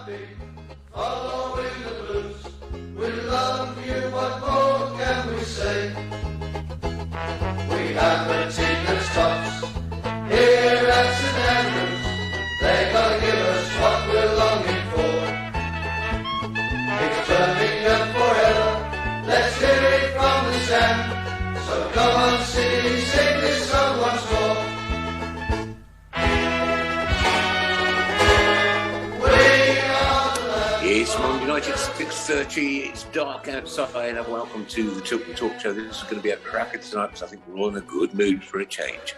happy, following the blues. We love you, what more can we say? We have the team that's tops here at St Andrews. They gotta give us what we're longing for. It's Birmingham forever, let's hear it from the stand. So come on, city, sing this song once more. It's Monday night, it's 6:30, it's dark outside, and welcome to the Tilton Talk Show. This is going to be a cracker tonight because I think we're all in a good mood for a change.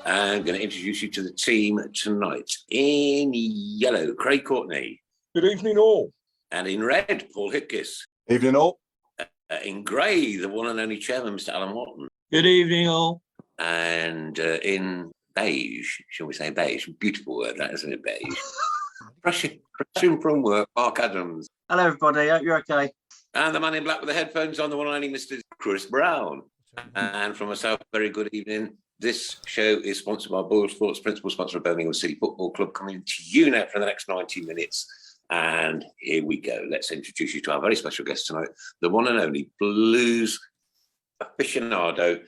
I'm going to introduce you to the team tonight. In yellow, Craig Courtney. Good evening, all. And in red, Paul Hipkiss. Evening, all. In grey, the one and only chairman, Mr. Alan Watton. Good evening, all. And in beige, shall we say beige? Beautiful word, that, isn't it, beige? Rushing from work, Mark Adams. Hello, everybody. Hope you're okay. And the man in black with the headphones on, the one and only Mr. Chris Browne. And from myself, very good evening. This show is sponsored by Boyle Sports, principal sponsor of Birmingham City Football Club, coming to you now for the next 90 minutes. And here we go. Let's introduce you to our very special guest tonight, the one and only blues aficionado,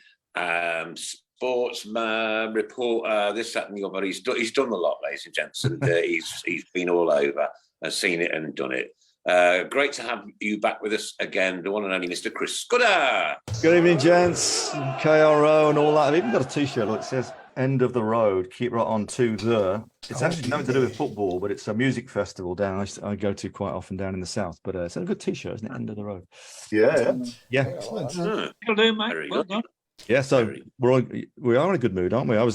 sportsman, reporter, this, that, and the other. He's done a lot, ladies and gents, and he's been all over and seen it and done it. Great to have you back with us again, the one and only Mr. Chris Skudder. Good evening, gents. KRO and all that. I've even got a T-shirt that says "End of the Road." Keep right on to the. It's actually nothing to do with football, but it's a music festival down. I go to quite often down in the south. But it's a good T-shirt, isn't it? End of the Road. Yeah. You'll do, mate. Very Well good. done. Yeah. So we are in a good mood, aren't we? I was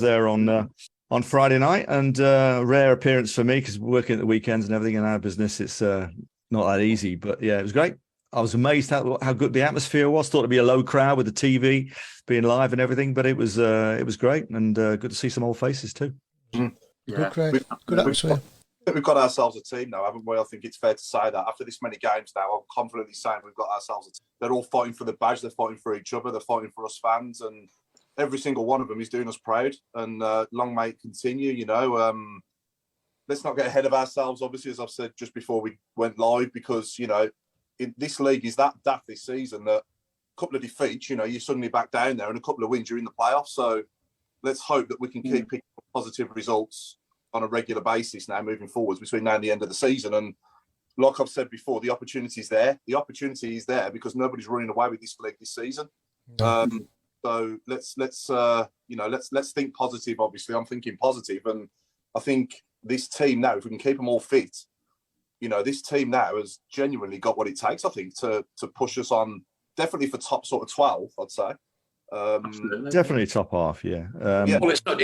there on Friday night, and rare appearance for me because working at the weekends and everything in our business, it's not that easy. But yeah, it was great. I was amazed how good the atmosphere was. Thought it'd be a low crowd with the TV being live and everything, but it was great and good to see some old faces too. Yeah. Good crowd, good atmosphere. We've got ourselves a team now, haven't we? I think it's fair to say that after this many games now, I'm confidently saying we've got ourselves a team. They're all fighting for the badge. They're fighting for each other. They're fighting for us fans, and every single one of them is doing us proud. And long may it continue. You know, let's not get ahead of ourselves. Obviously, as I've said just before we went live, because you know, this league is that daft this season that a couple of defeats, you know, you're suddenly back down there, and a couple of wins, you're in the playoffs. So let's hope that we can keep picking up positive results on a regular basis now moving forwards between now and the end of the season. And like I've said before, the opportunity is there. The opportunity is there because nobody's running away with this league this season. So let's think positive. Obviously, I'm thinking positive, and I think this team now, if we can keep them all fit, you know, this team now has genuinely got what it takes. I think to push us on, definitely for top sort of 12, I'd say. Definitely top half, yeah. Well, it's not.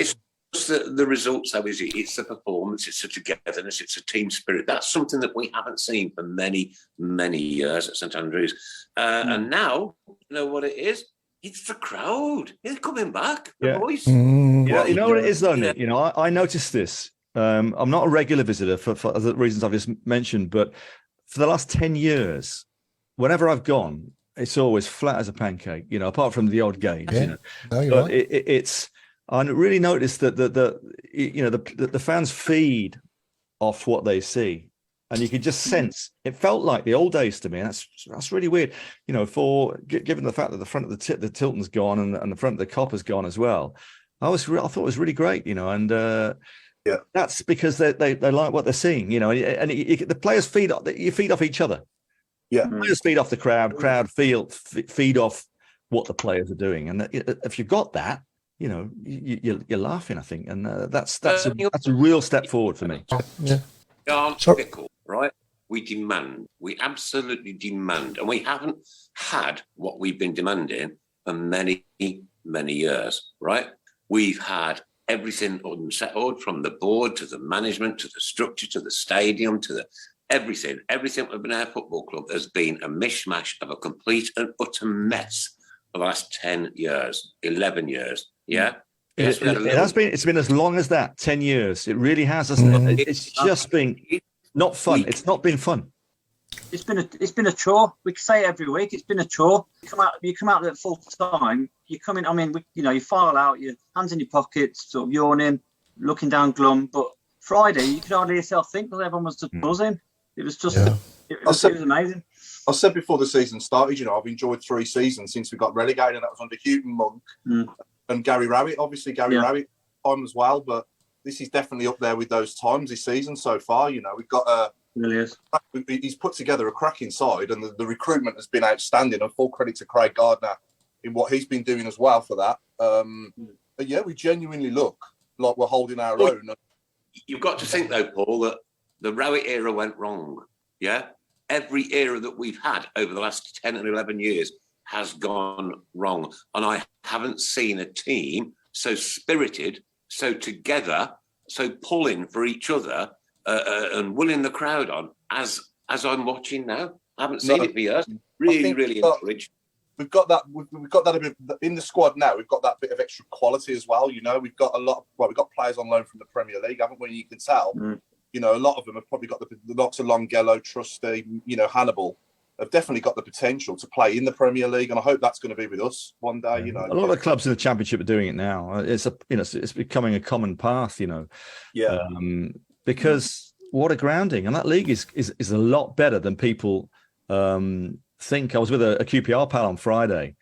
It's the results, though, is it? It's the performance. It's the togetherness. It's a team spirit. That's something that we haven't seen for many, many years at St Andrews. And now, you know what it is? It's the crowd. It's coming back. The voice. Yeah, you know what it is, though, Nick? You know, I noticed this. I'm not a regular visitor for the reasons I've just mentioned, but for the last 10 years, whenever I've gone, it's always flat as a pancake, you know, apart from the odd games. Yeah. You know. No, you're But right. it's I really noticed that the fans feed off what they see, and you could just sense. It felt like the old days to me. And that's really weird, you know. Given the fact that the front of the Tilton's gone and the front of the Copper's gone as well, I thought it was really great, you know. And that's because they like what they're seeing, you know. And the players feed off each other. Yeah, Players feed off the crowd. Crowd feed off what the players are doing, and if you've got that, you know, you're laughing, I think, and that's a real step forward for me. Yeah. We are typical, right? We absolutely demand, and we haven't had what we've been demanding for many, many years, right? We've had everything unsettled, from the board to the management to the structure to the stadium to the everything within our football club has been a mishmash of a complete and utter mess for the last 10 years, 11 years. Yeah. It's been as long as that, 10 years. It really has. It's just been not fun. It's not been fun. It's been a chore. We can say it every week. It's been a chore. You come out at full time. You come in. I mean, you file out, your hands in your pockets, sort of yawning, looking down glum. But Friday, you could hardly yourself think because everyone was just buzzing. It was just, it was amazing. I said before the season started, I've enjoyed 3 seasons since we got relegated, and that was under Houghton, Monk, and Gary Rowett. Obviously, Gary Rowett time as well, but this is definitely up there with those times this season so far. We've got he's put together a cracking side, and the recruitment has been outstanding. And full credit to Craig Gardner in what he's been doing as well for that. But yeah, we genuinely look like we're holding our own. You've got to think though, Paul, that the Rowett era went wrong. Yeah, every era that we've had over the last 10 and 11 years has gone wrong, and I haven't seen a team so spirited, so together, so pulling for each other, and willing the crowd on as I'm watching now. I haven't seen it for years. Really encouraged. We've got that a bit in the squad now. We've got that bit of extra quality as well. We've got we've got players on loan from the Premier League, haven't we? You can tell. A lot of them have probably got the lots of Longello, Trusty, Hannibal have definitely got the potential to play in the Premier League, and I hope that's going to be with us one day. A lot of clubs in the Championship are doing it now. It's becoming a common path. Because what a grounding, and that league is a lot better than people think. I was with a QPR pal on Friday,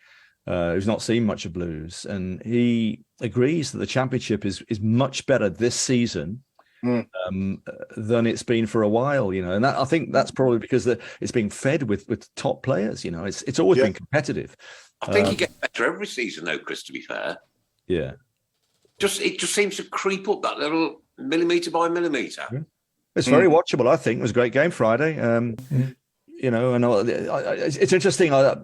who's not seen much of Blues, and he agrees that the Championship is much better this season than it's been for a while, and I think that's probably because it's being fed with top players. It's always been competitive. I think you get better every season, though, Chris. To be fair, it just seems to creep up that little millimetre by millimetre. It's very watchable. I think it was a great game Friday. And it's interesting. I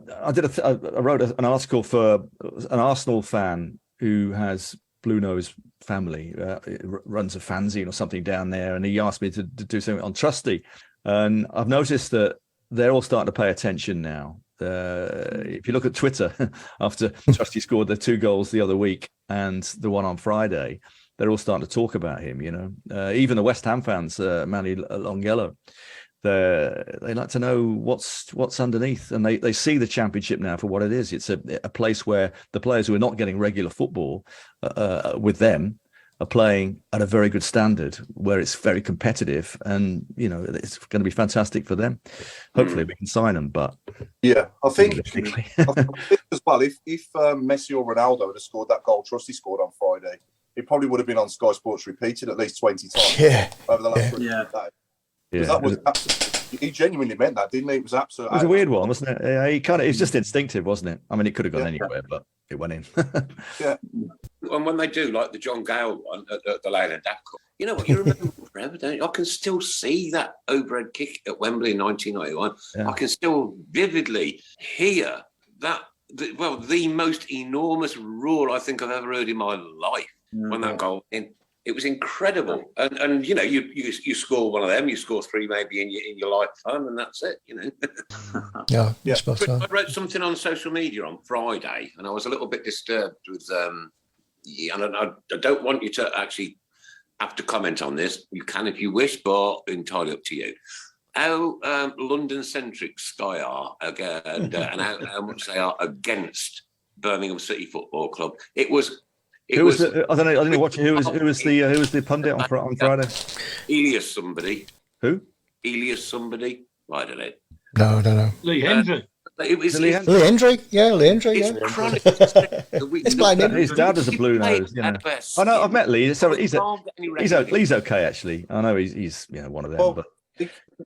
wrote an article for an Arsenal fan who has Blue Nose family, runs a fanzine or something down there, and he asked me to do something on Trusty, and I've noticed that they're all starting to pay attention now. If you look at Twitter, after Trusty scored the 2 goals the other week and the one on Friday, they're all starting to talk about him. Even the West Ham fans, Manny Longello, they like to know what's underneath, and they see the Championship now for what it is. It's a place where the players who are not getting regular football with them are playing at a very good standard, where it's very competitive, and it's going to be fantastic for them. Hopefully we can sign them, but I think as well, if Messi or Ronaldo had scored that goal Trusty scored on Friday, it probably would have been on Sky Sports repeated at least 20 times over the last 3 days. That was absolutely, he genuinely meant that, didn't he? It was absolutely. It was a weird one, wasn't it? It was just instinctive, wasn't it? I mean, it could have gone anywhere, but it went in. And when they do, like the John Gale one at the Leyland Cup, you know what? You remember forever, don't you? I can still see that overhead kick at Wembley in 1991. I can still vividly hear that. The most enormous roar I think I've ever heard in my life when that goal in. It was incredible, and you score one of them, you score 3 maybe in your lifetime, and that's it. I wrote something on social media on Friday, and I was a little bit disturbed with. And I don't want you to actually have to comment on this. You can if you wish, but entirely up to you. How London-centric Sky are again, and how much they are against Birmingham City Football Club. I don't know. I didn't watch it. Who was the pundit on Friday? Elias somebody. Who? Elias somebody. I don't know. No. Lee Hendry. Lee Hendry. Yeah, Lee Hendry. It's chronic. His dad is a Blue Nose. I know. I've met Lee. So he's okay actually. I know he's one of them. But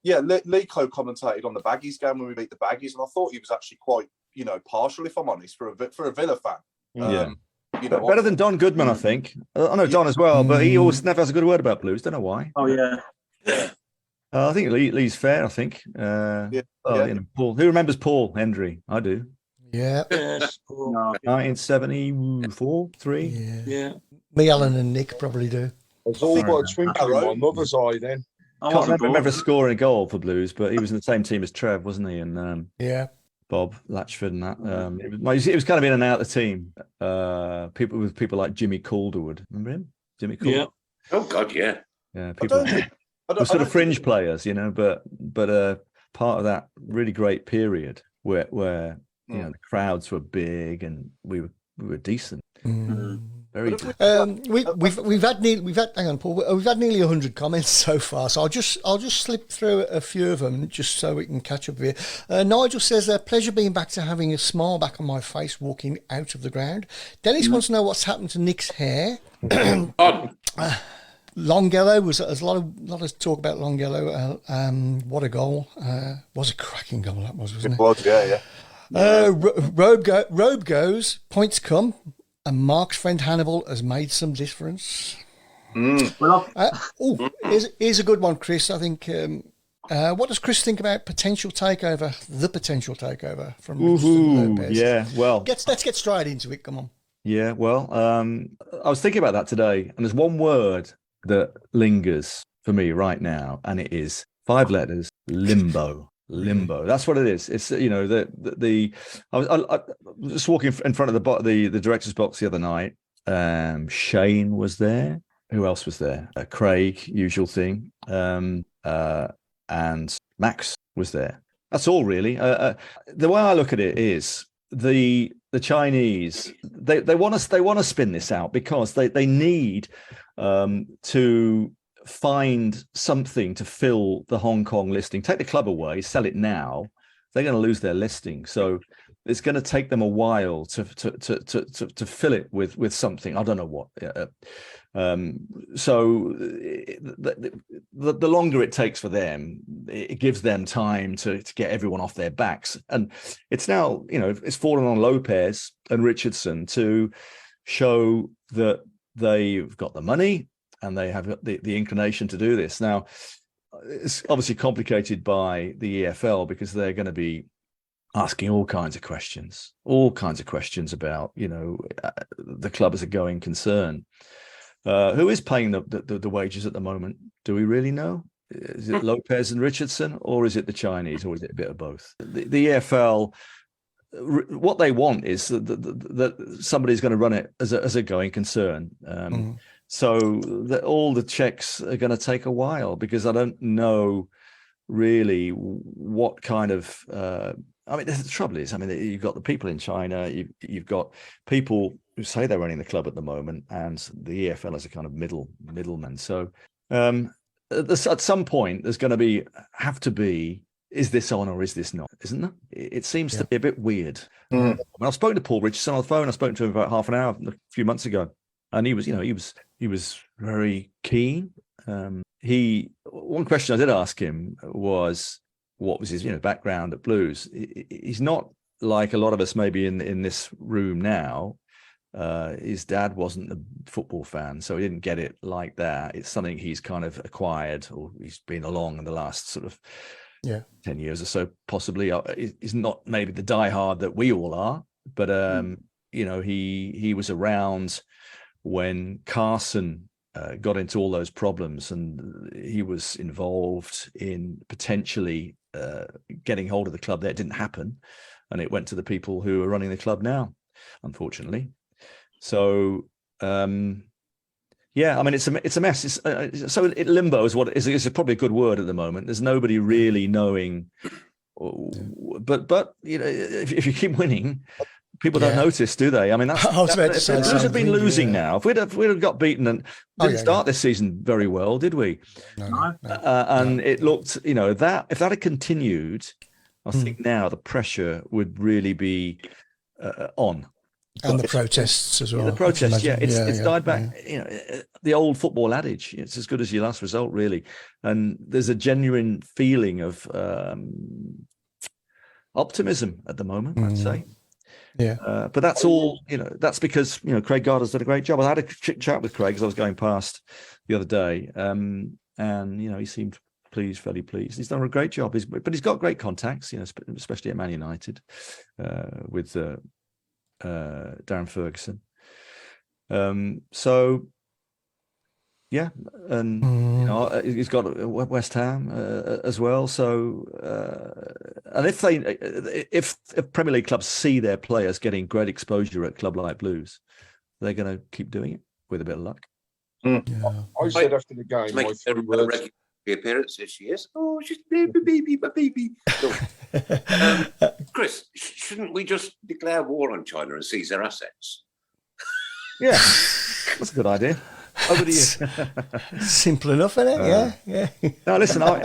Lee co-commentated on the Baggies game when we beat the Baggies, and I thought he was actually quite partial, if I'm honest, for a Villa fan. Better than Don Goodman, I think. I know Don as well, but he always never has a good word about Blues. Don't know why. Oh yeah. I think Lee's fair. I think. Paul. Who remembers Paul Hendry? I do. Yeah. Yes. 1974, 3. Yeah. Me, Alan, and Nick probably do. There's all got a twinkle in my mother's eye then. I can't remember him ever scoring a goal for Blues, but he was in the same team as Trev, wasn't he? And Bob Latchford and that. It was kind of in and out of the team. People like Jimmy Calderwood. Remember him? Jimmy Calderwood. Yeah. Oh God, yeah. Yeah. People were sort of fringe players, but part of that really great period where the crowds were big and we were decent. Very Very good. We've had hang on, Paul. We've had nearly 100 comments so far, so I'll just slip through a few of them just so we can catch up here. Nigel says, "Pleasure being back to having a smile back on my face walking out of the ground." Dennis wants to know what's happened to Nick's hair. Longhello there's a lot of talk about Longhello. What a goal! Was a cracking goal that wasn't it? It was, yeah. Robe goes, points come, and Mark's friend Hannibal has made some difference. Well, Here's a good one, Chris. I think. What does Chris think about the potential takeover from Lopez? Yeah, well, let's get straight into it. Come on. yeah, well, I was thinking about that today, and there's one word that lingers for me right now, and it is 5 letters: limbo. Limbo. That's what it is. It's I was just walking in front of the director's box the other night. Shane was there. Who else was there? Craig, usual thing. And Max was there. That's all really. The way I look at it is the Chinese. They want to spin this out because they need to find something to fill the Hong Kong listing. Take the club away, sell it now, they're going to lose their listing. So it's going to take them a while to fill it with something. I don't know what. So the longer it takes for them, it gives them time to get everyone off their backs. And it's now, it's fallen on Lopez and Richardson to show that they've got the money and they have the inclination to do this. Now, it's obviously complicated by the EFL because they're going to be asking all kinds of questions about, the club as a going concern. Who is paying the wages at the moment? Do we really know? Is it Lopez and Richardson, or is it the Chinese, or is it a bit of both? The EFL, what they want is that somebody's going to run it as a going concern. So all the checks are going to take a while because I don't know really what kind of. The trouble is, you've got the people in China, you've got people who say they're running the club at the moment, and the EFL is a kind of middleman. So at some point, there's going to have to be, is this on or is this not? Isn't there? It seems to be a bit weird. When I spoke to Paul Richardson on the phone, I spoke to him about half an hour a few months ago, and he was very keen. One question I did ask him was, what was his background at Blues? He's not like a lot of us maybe in this room now. His dad wasn't a football fan, so he didn't get it like that. It's something he's kind of acquired, or he's been along in the last sort of 10 years or so, possibly. He's not maybe the diehard that we all are, but he was around when Carson got into all those problems, and he was involved in potentially getting hold of the club. That didn't happen, and it went to the people who are running the club now, unfortunately. So it's a mess. Limbo is what is probably a good word at the moment. There's nobody really knowing, but if you keep winning, people don't notice, do they? Blues have been losing now. If we'd have got beaten and didn't start this season very well, did we? No. And it looked, that if that had continued, I think now the pressure would really be on. And the protests as well. The protests, it's died back. The old football adage: it's as good as your last result, really. And there's a genuine feeling of optimism at the moment, I'd say. Yeah, but that's all. That's because Craig Gardner's done a great job. I had a chat with Craig as I was going past the other day, and he seemed fairly pleased. He's done a great job. But he's got great contacts, especially at Man United with Darren Ferguson. And he's got West Ham as well. So, and if Premier League clubs see their players getting great exposure at a club like Blues, they're going to keep doing it with a bit of luck. I said after the game, my three words. Appearance this year. Oh, she's baby. Chris, shouldn't we just declare war on China and seize their assets? Yeah, that's a good idea. Over to you. Simple enough, isn't it? Yeah. No, listen, and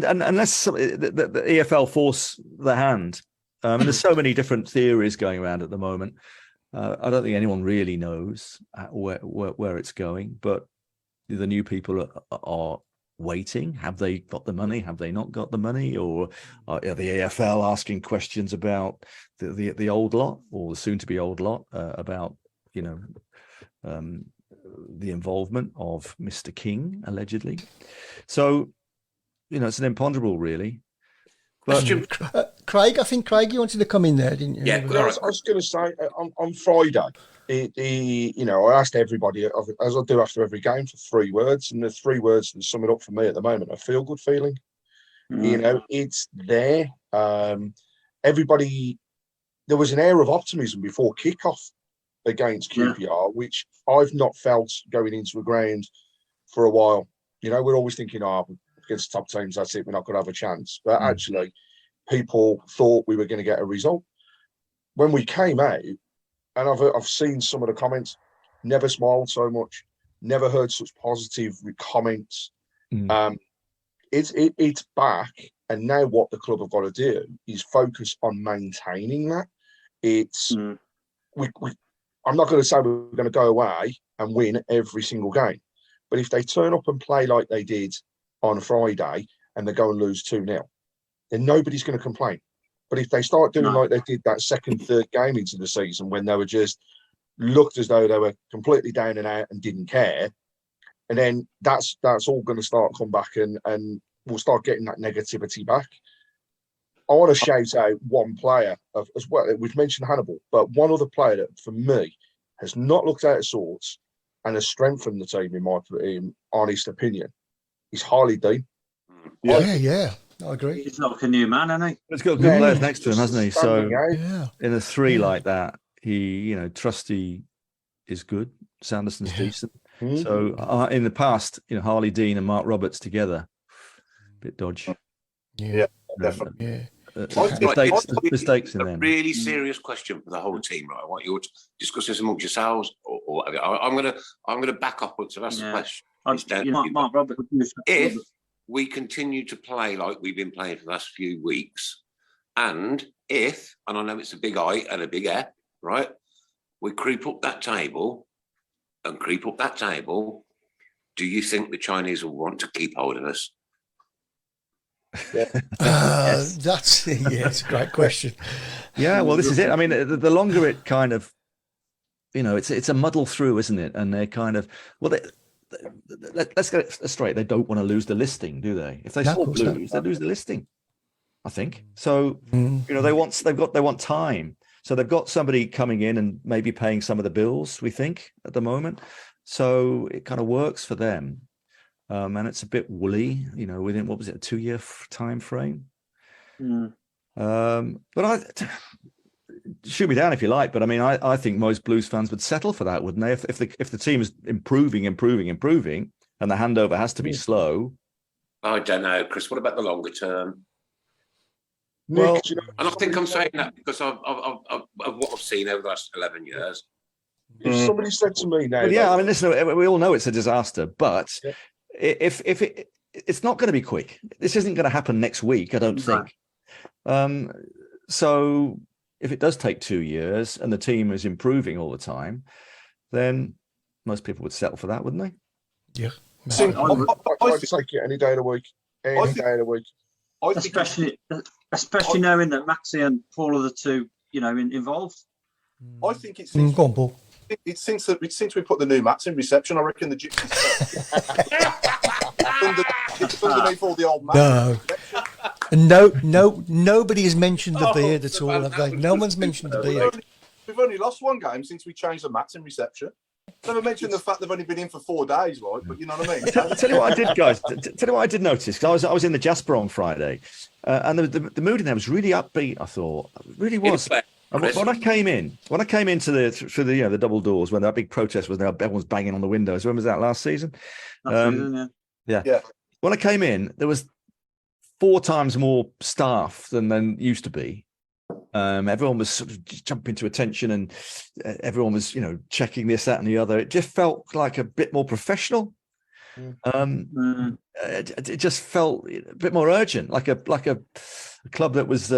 unless the EFL force the hand, and there's so many different theories going around at the moment. I don't think anyone really knows where it's going, but the new people are waiting. Have they got the money? Have they not got the money? Or are the AFL asking questions about the old lot, or the soon-to-be old lot, about the involvement of Mr. King, allegedly? So, it's an imponderable, really. Question. Craig, I think Craig, you wanted to come in there, didn't you? Yeah, I was going to say on Friday, I asked everybody, as I do after every game, for 3 words, and the 3 words that sum it up for me at the moment: a feel-good feeling. It's there. Everybody, there was an air of optimism before kickoff against QPR, which I've not felt going into a ground for a while. We're always thinking, against top teams, that's it, we're not going to have a chance. But actually, people thought we were going to get a result. When we came out, and I've seen some of the comments, never smiled so much, never heard such positive comments. It's back, and now what the club have got to do is focus on maintaining that. I'm not going to say we're going to go away and win every single game, but if they turn up and play like they did on Friday and they go and lose 2-0, then nobody's going to complain. But if they start doing like they did that second, third game into the season, when they were just looked as though they were completely down and out and didn't care, and then that's all going to start come back, and we'll start getting that negativity back. I want to shout out one player as well. We've mentioned Hannibal, but one other player that, for me, has not looked out of sorts and has strengthened the team, in my honest opinion, is Harley Dean. Yeah, I agree. He's like a new man, hasn't he? He's got good players next to him, hasn't he? So Yeah. in a 3 like that, he, Trusty is good. Sanderson's decent. So in the past, Harley Dean and Mark Roberts together, bit dodge. Yeah, definitely. Yeah. Mistakes in them. Really serious question for the whole team, right? I want you to discuss this amongst yourselves, or whatever. I'm gonna back up to ask the question. Mark Roberts. If we continue to play like we've been playing for the last few weeks, and I know it's a big I and a big F, right? We creep up that table, do you think the Chinese will want to keep hold of us? That's it's a great question. Yeah, well, this is it. I mean, the longer it kind of, it's a muddle through, isn't it? And they're kind of, let's get it straight. They don't want to lose the listing, do they? If they lose, they lose the listing, I think. So they want time. So they've got somebody coming in and maybe paying some of the bills, we think, at the moment. So it kind of works for them. And it's a bit woolly, within, what was it, a 2-year time frame? But shoot me down if you like, but I mean, I think most Blues fans would settle for that, wouldn't they? If the team is improving, and the handover has to be slow. I don't know, Chris. What about the longer term? Well, and I think I'm saying that because of what I've seen over the last 11 years. If somebody said to me now, I mean, listen, we all know it's a disaster, but if it's not going to be quick, this isn't going to happen next week, I don't think. So if it does take 2 years and the team is improving all the time, then most people would settle for that, wouldn't they? Yeah. I'd take it any day of the week. Any day of the week. Especially knowing that Maxi and Paul are the two, involved. I think it's since we put the new mats in reception. I reckon the gypsies underneath all the old mats. No, nobody has mentioned the beard at all, have they? No one's mentioned the beard. We've only lost 1 game since we changed the mats in reception. Never mentioned the fact they've only been in for 4 days, right? But you know what I mean. Tell you what I did, guys. Tell you what I did notice. Because I was in the Jasper on Friday, and the mood in there was really upbeat. I thought it really was. When I came into the double doors, when that big protest was there, everyone's banging on the windows. When was that, last season? Yeah. When I came in, there was 4 times more staff than used to be, Everyone was sort of jumping to attention, and everyone was, checking this, that, and the other. It just felt like a bit more professional. It just felt a bit more urgent, like a club that was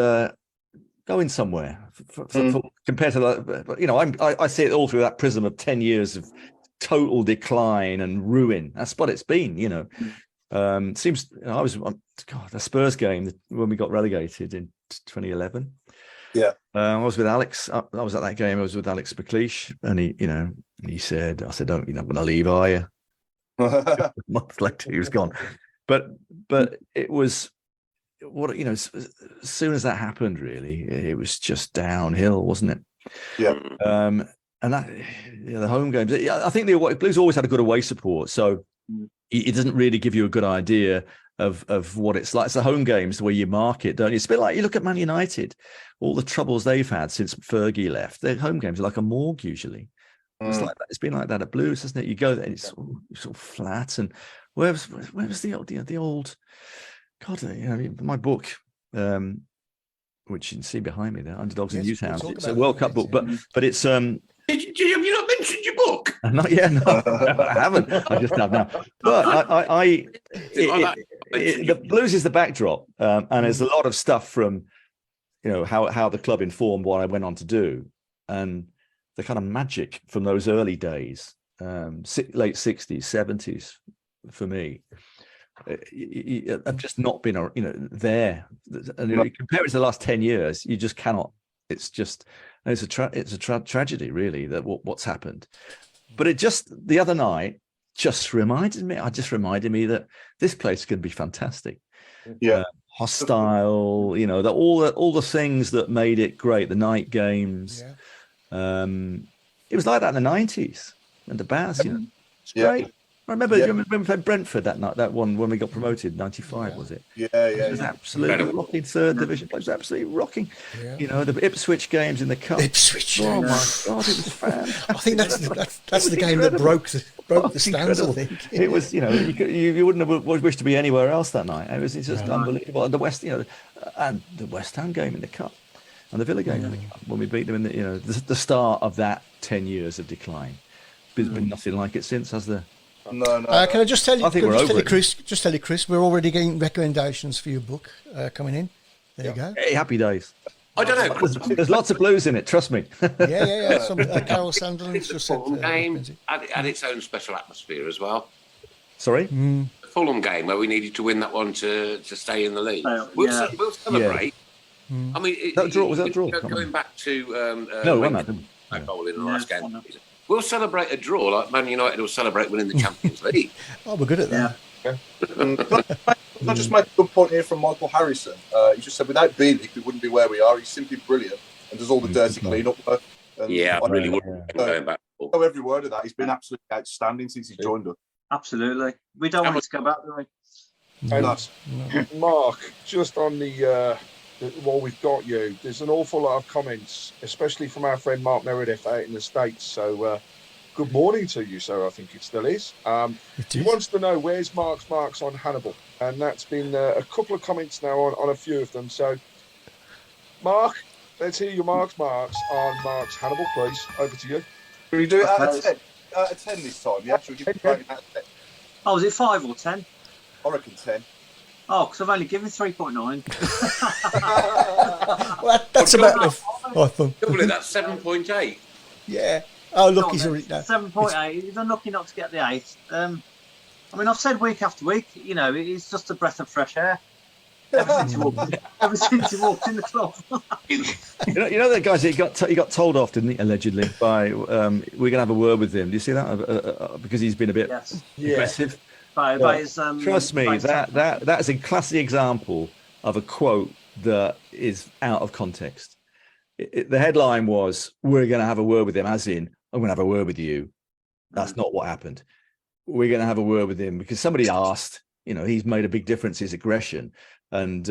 going somewhere. Compared to I see it all through that prism of 10 years of total decline and ruin. That's what it's been. Seems I was the Spurs game when we got relegated in 2011. Yeah, I was with Alex. I was at that game. I was with Alex McLeish, and he said, "I said, don't you're not going to leave, are you?" A month later, he was gone. But it was as soon as that happened, really, it was just downhill, wasn't it? Yeah. And that the home games. I think the Blues always had a good away support, so it doesn't really give you a good idea of what it's like. It's the home games where you mark it, don't you? It's a bit like you look at Man United, all the troubles they've had since Fergie left. Their home games are like a morgue usually. It's like that. It's been like that at Blues, isn't it? You go there, and it's sort of flat. And where was the old? God, my book, which you can see behind me there, Underdogs and Newshounds. It's a World Cup book, but it's Have you not mentioned your book? Not yet. No, I haven't. I just have now. But the Blues is the backdrop, and there's a lot of stuff from, how the club informed what I went on to do, and the kind of magic from those early days, late 60s, 70s, for me. I've just not been, there. And you compare it to the last 10 years, you just cannot. It's a tragedy, really, that what's happened. But it just the other night just reminded me that this place can be fantastic. Yeah, hostile. That all the things that made it great. The night games. Yeah. It was like that in the 90s and the Baz. It's great. I remember, do you remember when we played Brentford that night, that one when we got promoted, 95, was it? Yeah. It was absolutely rocking. Third division place, absolutely rocking. Yeah. The Ipswich games in the cup. Ipswich. Oh my God, it was fantastic. I think that's the game that broke the stands. I think it was. You wouldn't have wished to be anywhere else that night. It's just unbelievable. And the West Ham game in the cup, and the Villa game in the cup when we beat them in the start of that 10 years of decline. There's been nothing like it since, has there? No. Can I just tell you? I think we're over it. Chris. We're already getting recommendations for your book coming in. There you go. Hey, happy days. I don't know. There's lots of Blues in it. Trust me. Yeah. Some Carol Sunderland's just said. Fulham game had its own special atmosphere as well. Sorry. The Fulham game where we needed to win that one to stay in the league. We'll celebrate. I mean, was that a draw? Going back to goal in the last game. We'll celebrate a draw like Man United will celebrate winning the Champions League. Oh, we're good at that. Yeah. I just made a good point here from Michael Harrison. He just said, without Bielik, we wouldn't be where we are. He's simply brilliant and does all the dirty clean-up work. I really would. Going back. Every word of that. He's been absolutely outstanding since he joined us. Absolutely. We don't want to go back, do we? No. Mark, just on the while we've got you, there's an awful lot of comments, especially from our friend Mark Meredith out in the States. So good morning to you, sir. I think it still is. He wants to know where's Mark's marks on Hannibal, and that's been a couple of comments now on a few of them. So, Mark, let's hear your marks on Mark's Hannibal, please. Over to you. Can we do it out of 10? Out of 10 this time, yeah? Should we give it out of 10? Oh, was it 5 or 10? I reckon 10. Oh, because I've only given 3.9. Well, that's about enough. Double it, that's 7.8. Yeah. Oh, look, he's already there. 7.8. He's unlucky not to get the 8. I mean, I've said week after week, it's just a breath of fresh air. Ever since he walked in the club. that guys, he got told off, didn't he? Allegedly by we're gonna have a word with him. Do you see that? Because he's been a bit aggressive. By his, trust me, that is a classic example of a quote that is out of context. The headline was, "We're going to have a word with him," as in, "I'm going to have a word with you." That's not what happened. We're going to have a word with him because somebody asked. He's made a big difference. His aggression, and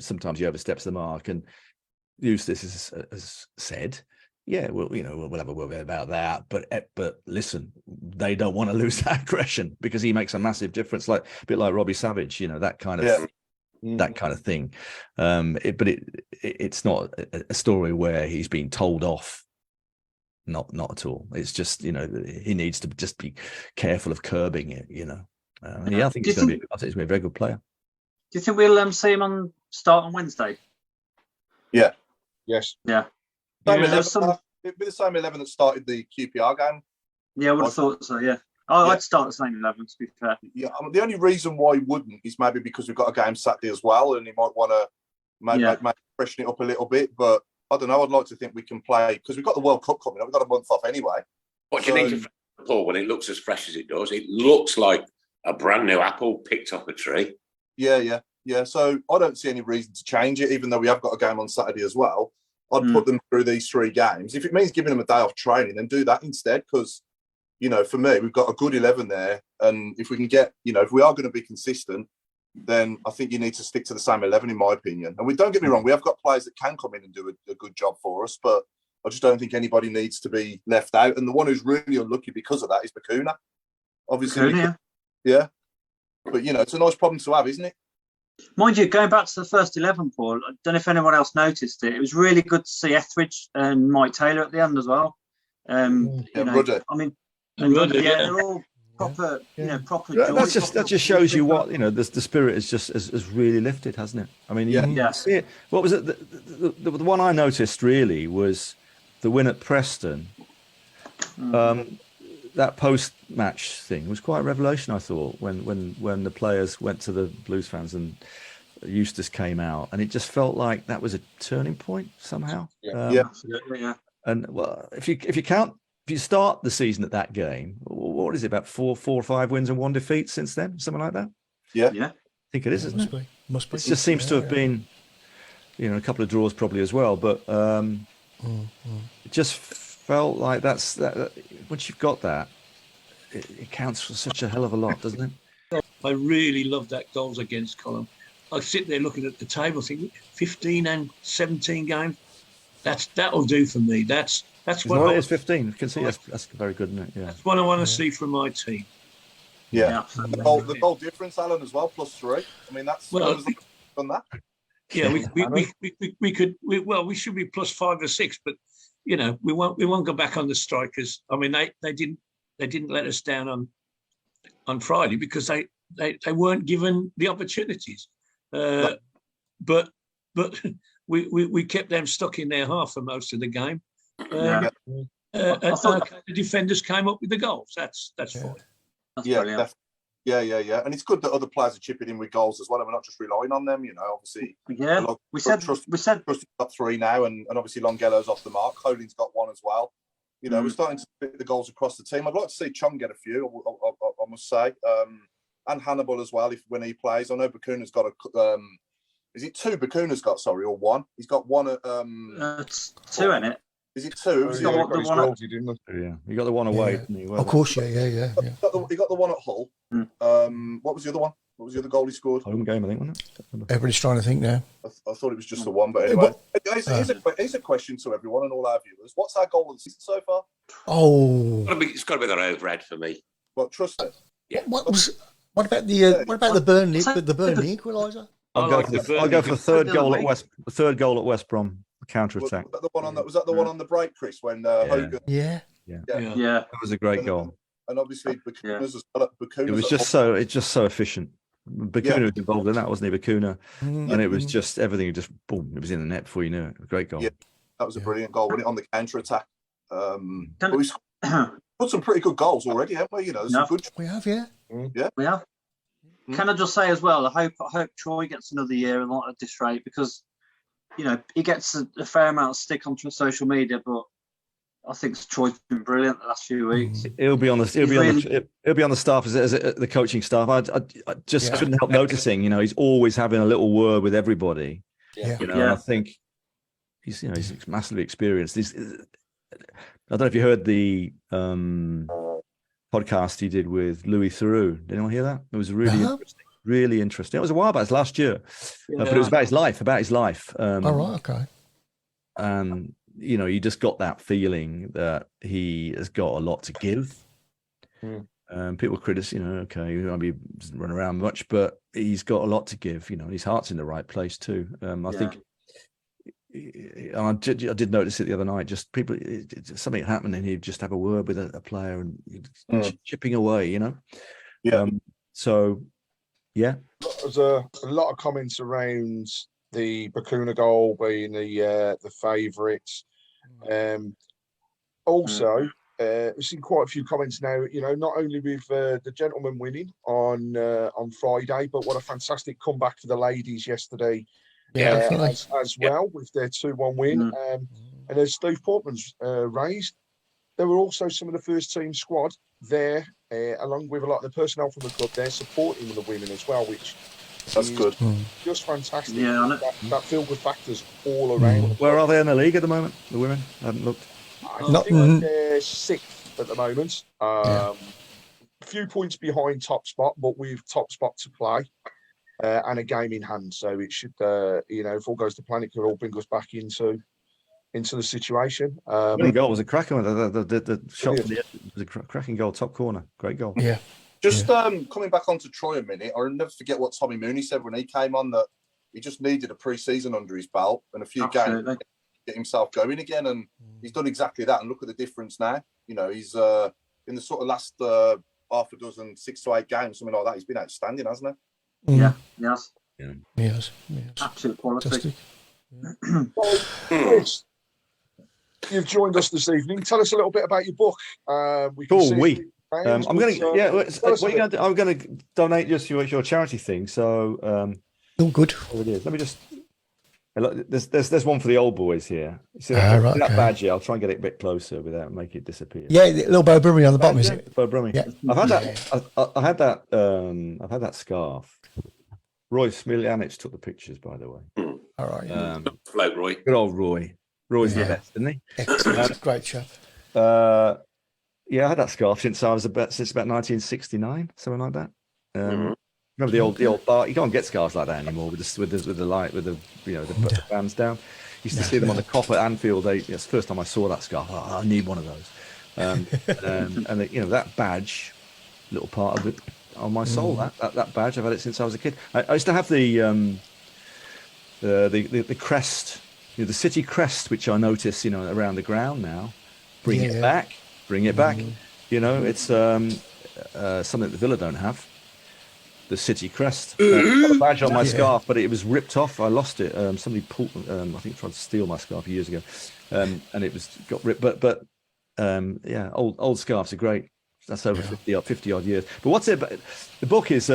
sometimes he oversteps the mark. And Eustace has said, "Yeah, we'll have a word with him about that." But listen, they don't want to lose that aggression because he makes a massive difference, like a bit like Robbie Savage. That kind of. that kind of thing. But it's not a story where he's been told off. Not at all. It's just, he needs to just be careful of curbing it, I think he's going to be a very good player. Do you think we'll see him start on Wednesday? Yeah. Yes. Yeah. Same 11, it'd be the same 11 that started the QPR game. Yeah, I would have thought so, yeah. I'd start the same 11, to be fair. Yeah, the only reason why he wouldn't is maybe because we've got a game Saturday as well, and he might want to maybe freshen it up a little bit. But I don't know. I'd like to think we can play because we've got the World Cup coming up. We've got a month off anyway. What do you need to Paul, when it looks as fresh as it does? It looks like a brand new apple picked off a tree. Yeah. So I don't see any reason to change it, even though we have got a game on Saturday as well. I'd put them through these 3 games. If it means giving them a day off training, then do that instead. Because, for me, we've got a good 11 there. And if we can get, if we are going to be consistent, then I think you need to stick to the same 11, in my opinion. And don't get me wrong, we have got players that can come in and do a good job for us. But I just don't think anybody needs to be left out. And the one who's really unlucky because of that is Bacuna. Obviously. Yeah. But, it's a nice problem to have, isn't it? Mind you, going back to the first 11, Paul, I don't know if anyone else noticed it. It was really good to see Etheridge and Mike Taylor at the end as well. Rudder. I mean, Rudder, they're all proper, proper. Yeah, that just shows you what the spirit is just has really lifted, hasn't it? I mean, you can see it. What was it? The one I noticed really was the win at Preston. That post-match thing was quite a revelation, I thought, when the players went to the Blues fans and Eustace came out, and it just felt like that was a turning point somehow. Absolutely, yeah. And well, if you start the season at that game, what is it, about four or 5 wins and 1 defeat since then, something like that? Yeah. I think it is, isn't it? Must be. It just seems to have been, a couple of draws probably as well, but it just felt like that's that. Once you've got that, it counts for such a hell of a lot, doesn't it? I really love that goals against column. I sit there looking at the table, thinking 15 and 17 games. That'll do for me. That's what it is. 15. You can see that's very good, isn't it? Yeah. That's what I want to see from my team. Yeah. The goal difference, Alan, as well, +3. I mean, that's done that. Yeah, we could. We should be +5 or 6, but we won't go back on the strikers. I mean, they didn't let us down on Friday because they weren't given the opportunities. But we kept them stuck in their half for most of the game. The defenders came up with the goals. That's fine. That's brilliant. Yeah. And it's good that other players are chipping in with goals as well, and we're not just relying on them. Obviously. Yeah. We said Trusty's got 3 now, and obviously Longello's off the mark. Holding's got 1 as well. We're starting to split the goals across the team. I'd like to see Chong get a few. I must say, and Hannibal as well when he plays. I know Bacuna's got a. Is it 2 Bacuna's got? Sorry, or 1? He's got 1 at. It's 2 in it. Is it 2? He got the one away. Yeah. Of course, yeah. He got the 1 at Hull. What was the other one? What was the other goal he scored? Home game, I think, wasn't it? Everybody's trying to think now. I thought it was just the 1, but anyway. Here's a question to everyone and all our viewers. What's our goal of the season so far? Oh, it's got to be the Rose Red for me. Well, Trusty. Yeah. What about the Burnley equaliser? I'll go for the third goal at West. The third goal at West Brom. Counter attack. Was that the one on the break, Chris? When Hogan? Yeah. That was a great goal. And obviously, Bacuna's it's just so efficient. Bacuna was involved in that, wasn't he? Bacuna, and it was just everything. Just boom, it was in the net before you knew it. A great goal. Yeah, that was a brilliant goal. Wasn't it, on the counter attack? We put some pretty good goals already, haven't we? Some good. We have, yeah. We have. Can I just say as well? I hope Troy gets another year and not at this rate, because he gets a fair amount of stick on social media, but I think Troy's been brilliant the last few weeks. He'll be on the staff as the coaching staff. I just couldn't help noticing. He's always having a little word with everybody. And I think he's massively experienced. I don't know if you heard the podcast he did with Louis Theroux. Did anyone hear that? It was really interesting. It was a while back. It was last year, but it was about his life. All right, okay. And you just got that feeling that he has got a lot to give. People criticize, okay, he doesn't run around much, but he's got a lot to give. His heart's in the right place too. I think I did notice it the other night. Just people, something happened, and he'd just have a word with a player and chipping away. So yeah, there's a lot of comments around the Bakuna goal being the favourite. Also, we've seen quite a few comments now. Not only with the gentlemen winning on Friday, but what a fantastic comeback for the ladies yesterday. As well with their 2-1 win. And as Steve Portman's raised, there were also some of the first team squad there, along with a lot of the personnel from the club there supporting the women as well, which that's good. Just fantastic. Yeah, that filled with factors all around. Where are they in the league at the moment, the women? I haven't looked. I think they're 6th at the moment. A few points behind top spot, but with top spot to play. And a game in hand, so it should, if all goes to plan, it could all bring us back into the situation. The goal was a cracking one. The shot from the end was a cracking goal, top corner, great goal. Yeah. Just coming back onto Troy a minute, I'll never forget what Tommy Mooney said when he came on, that he just needed a pre-season under his belt and a few games to get himself going again, and he's done exactly that. And look at the difference now. He's in the sort of last half a dozen, 6 to 8 games, something like that. He's been outstanding, hasn't he? Yeah, yes. Yes. Absolute quality. Well, Chris, you've joined us this evening. Tell us a little bit about your book. I'm going to donate just your charity thing. So, good. It is. Let me just. There's one for the old boys here. You see that, that badge here? I'll try and get it a bit closer without making it disappear. Yeah, the little Bo Brummie on the bottom, is it? Bo Brummie. Yeah. I've had that scarf. Roy Smiljanic took the pictures, by the way. All right. Float Roy. Good old Roy. Roy's the best, isn't he? Excellent. Great chap. I had that scarf since about 1969, something like that. Remember the old bar? You can't get scarves like that anymore with the light, with the bands down. Used to see them on the Cop at Anfield. It's the first time I saw that scarf. I need one of those. And that badge, little part of it on my soul. That badge, I've had it since I was a kid. I used to have the crest, the city crest, which I notice around the ground now. Bring it back. It's something that the Villa don't have. The city crest. Got a badge on my scarf, but it was ripped off. I lost it. Somebody pulled. I think tried to steal my scarf years ago, and it got ripped. But old scarves are great. That's over 50 odd years. But what's it? The book is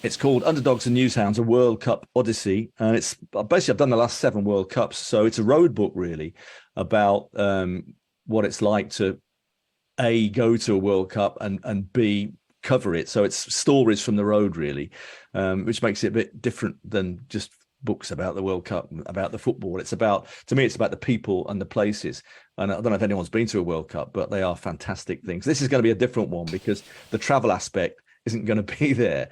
it's called Underdogs and Newshounds: A World Cup Odyssey, and it's basically I've done the last 7 World Cups, so it's a road book really about what it's like to A, go to a World Cup, and B, cover it. So it's stories from the road really, which makes it a bit different than just books about the World Cup, about the football. To me it's about the people and the places. And I don't know if anyone's been to a World Cup, but they are fantastic things. This is going to be a different one because the travel aspect isn't going to be there,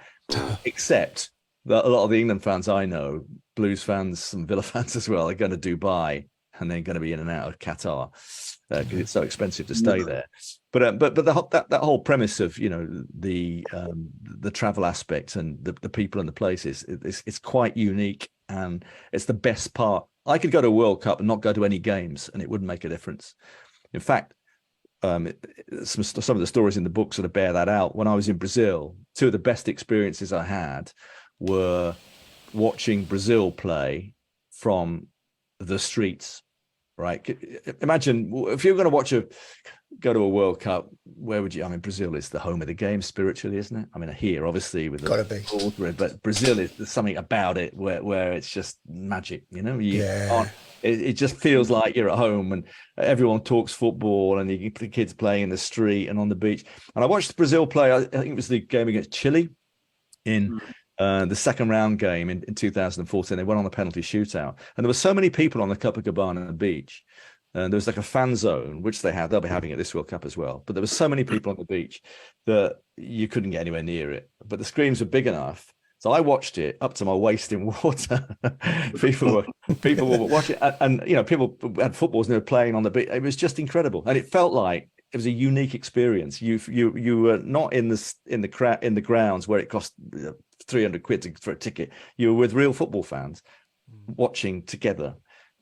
except that a lot of the England fans I know, Blues fans, some Villa fans as well, are going to Dubai and they're going to be in and out of Qatar because it's so expensive to stay there. But that whole premise of the travel aspect and the people and the places, it's quite unique, and it's the best part. I could go to a World Cup and not go to any games, and it wouldn't make a difference. In fact, some of the stories in the book sort of bear that out. When I was in Brazil, 2 of the best experiences I had were watching Brazil play from the streets. Right. Imagine if you're going to go to a World Cup, where would you? I mean, Brazil is the home of the game spiritually, isn't it? I mean, here, obviously, with but Brazil there's something about it where it's just magic, It just feels like you're at home, and everyone talks football, and the kids playing in the street and on the beach. And I watched Brazil play. I think it was the game against Chile in the second round game in 2014. They went on a penalty shootout, and there were so many people on the Copacabana beach, and there was like a fan zone, which they'll be having at this World Cup as well, but there were so many people on the beach that you couldn't get anywhere near it, but the screens were big enough. So I watched it up to my waist in water. people were watching, and people had footballs and they were playing on the beach. It was just incredible, and it felt like was a unique experience. You were not in the grounds where it cost 300 quid for a ticket. You were with real football fans watching together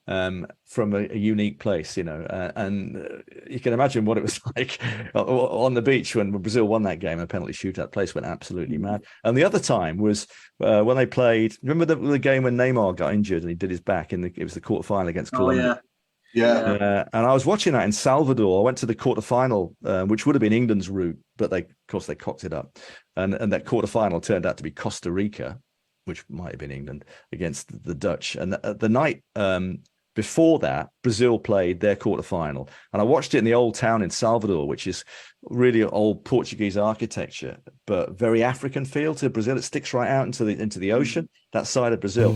from a unique place, and you can imagine what it was like on the beach when Brazil won that game. A penalty shootout, place went absolutely mad. And the other time was when they played. Remember the game when Neymar got injured and he did his back it was the quarterfinal against Colombia. Yeah. And I was watching that in Salvador. I went to the quarterfinal, which would have been England's route, but of course they cocked it up, and that quarterfinal turned out to be Costa Rica, which might have been England against the Dutch. And the night before that, Brazil played their quarterfinal, and I watched it in the old town in Salvador, which is really old Portuguese architecture, but very African feel to Brazil. It sticks right out into the ocean, that side of Brazil.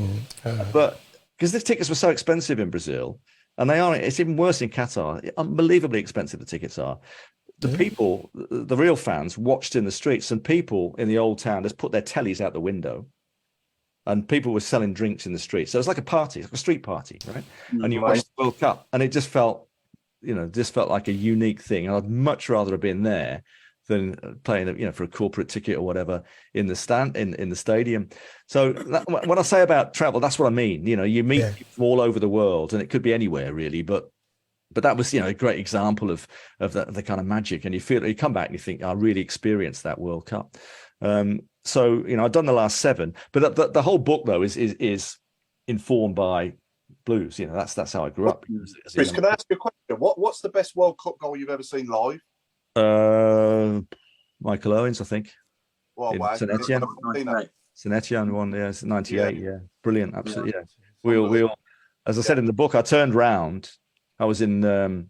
But because the tickets were so expensive in Brazil, and it's even worse in Qatar. Unbelievably expensive the tickets are. The people, the real fans, watched in the streets, and people in the old town just put their tellies out the window, and people were selling drinks in the streets. So it was like a party, like a street party, right? And you watched the World Cup, and it just felt like a unique thing. And I'd much rather have been there than playing, for a corporate ticket or whatever in the stadium. So when I say about travel, that's what I mean. You meet people from all over the world, and it could be anywhere really, but that was, a great example of the kind of magic. And you come back and you think, I really experienced that World Cup. So, I've done the last 7, but the whole book though is informed by Blues. That's how I grew up. Chris, can I ask you a question? What's the best World Cup goal you've ever seen live? Michael Owens, I think. Well, St Etienne won, it's 98, brilliant, absolutely, We all, as I said in the book, I turned round. I was in the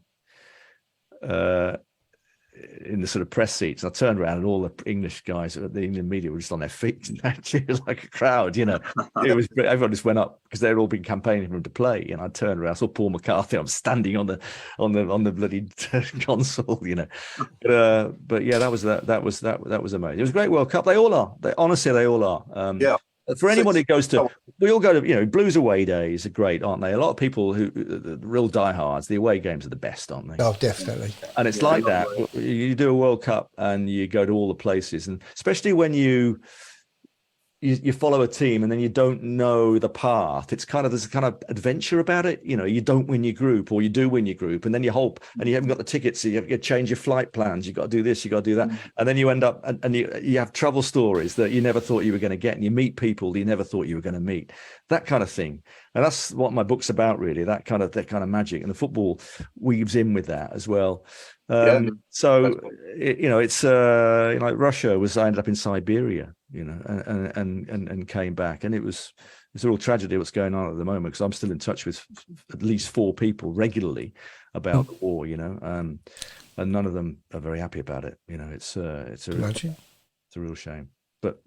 sort of press seats. I turned around and all the English guys, the England media, were just on their feet and cheered like a crowd. It was everyone just went up because they'd all been campaigning for him to play. And I turned around, I saw Paul McCarthy. I'm standing on the bloody console. But yeah, that was amazing. It was a great World Cup. They all are. They all are. For anyone who goes to, we all go to, Blues away days are great, aren't they? A lot of people the real diehards, the away games are the best, aren't they? Oh, definitely. And it's like that. You do a World Cup and you go to all the places, and especially when you follow a team and then you don't know the path. There's a kind of adventure about it. You don't win your group, or you do win your group, and then you hope, and you haven't got the tickets, so you have to change your flight plans. You've got to do this, you've got to do that. And then you end up, and you have travel stories that you never thought you were going to get, and you meet people you never thought you were going to meet, that kind of thing. And that's what my book's about, really, that kind of magic. And the football weaves in with that as well. So it's like Russia I ended up in Siberia, and came back, and it's a real tragedy what's going on at the moment, because I'm still in touch with at least 4 people regularly about the war, and none of them are very happy about it. It's a real shame. But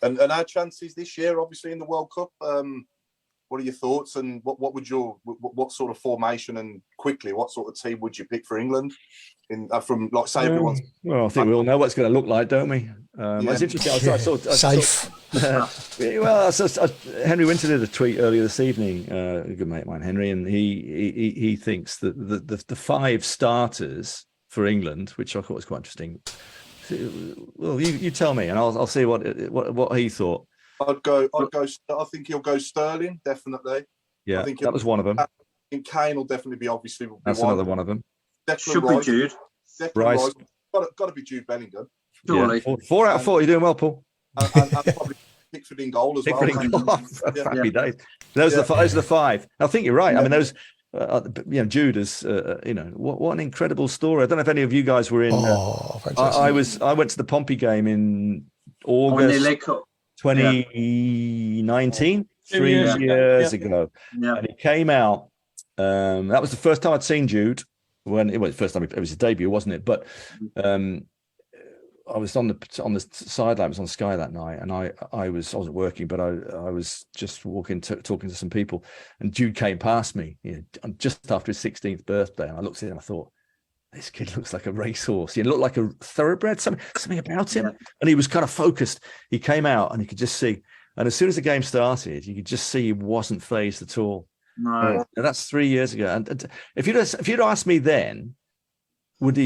and our chances this year, obviously in the World Cup. What are your thoughts, and what sort of formation, and quickly, what sort of team would you pick for England? From everyone's. Well, I think we all know what it's going to look like, don't we? It's interesting. I saw safe. Henry Winter did a tweet earlier this evening. A good mate of mine, Henry, and he thinks that the 5 starters for England, which I thought was quite interesting. Well, you tell me, and I'll see what he thought. I'd go. I think he'll go Sterling, definitely. Yeah, I think that was one of them. I think Kane will definitely be That's another one of them. Should be Jude. Rice. Got to be Jude Bellingham. Surely. 4 out of 4. You're doing well, Paul. And probably Pickford in goal as well. Happy days. Those are the 5. I think you're right. I mean, those. Jude is. What an incredible story. I don't know if any of you guys were in. Fantastic. I went to the Pompey game in August 2019, 3 years ago, and he came out. That was the first time I'd seen Jude. It was his debut, wasn't it? But I was on the sideline, I was on Sky that night, and I wasn't working, but I was just talking to some people, and Jude came past me, just after his 16th birthday, and I looked at him and I thought, this kid looks like a racehorse. He looked like a thoroughbred, something about him. And he was kind of focused. He came out and you could just see. And as soon as the game started, you could just see he wasn't fazed at all. No. And that's 3 years ago. And if you'd asked me then, would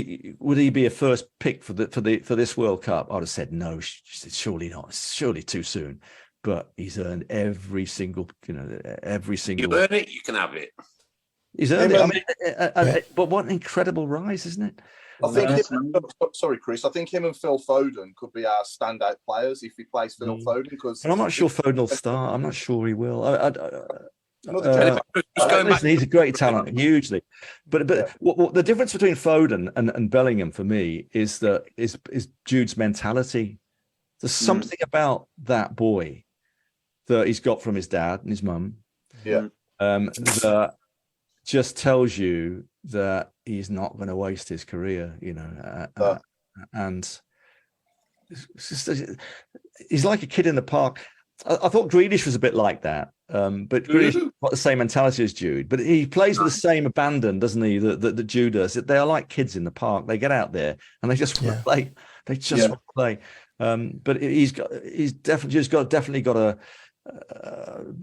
he be a first pick for this World Cup? I'd have said no, surely not. Surely too soon. But he's earned every single. You earn it, you can have it. He's earned it. I mean, but what an incredible rise, isn't it? I think sorry, Chris. I think him and Phil Foden could be our standout players if he plays Phil Foden. Because I'm not sure Foden will start. I'm not sure he will. Listen, he's a great talent, hugely. But what the difference between Foden and Bellingham for me is Jude's mentality. There's something about that boy that he's got from his dad and his mum. Yeah. That just tells you that he's not going to waste his career, and he's like a kid in the park. I thought Grealish was a bit like that, but Grealish got the same mentality as Jude, but he plays with the same abandon, doesn't he? That Jude does. They are like kids in the park. They get out there and they just want to play. They just want to play. But he's definitely got a.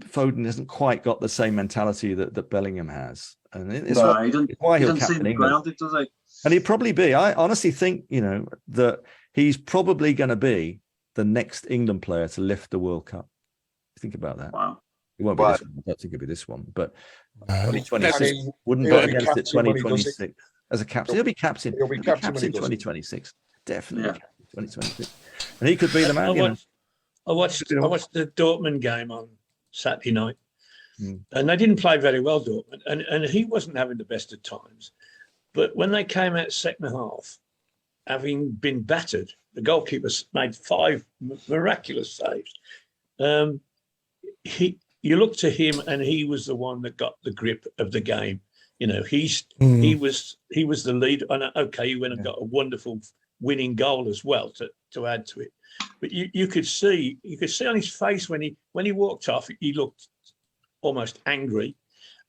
Foden hasn't quite got the same mentality that Bellingham has, and it's why he'll captain England. Does he? And he'd probably be. I honestly think that he's probably going to be the next England player to lift the World Cup. Think about that. Wow. It won't be this one. I don't think it'll be this one, but 2026 wouldn't bet against it. 2026 as a captain, he'll be captain. He'll be captain 2026. Definitely captain 2026, and he could be the man. I watched the Dortmund game on Saturday night, and they didn't play very well, Dortmund, and he wasn't having the best of times. But when they came out second half, having been battered, the goalkeeper made 5 miraculous saves. You look to him, and he was the one that got the grip of the game. He was the leader. And okay, he went and got a wonderful winning goal as well to add to it. But you could see on his face when he walked off, he looked almost angry.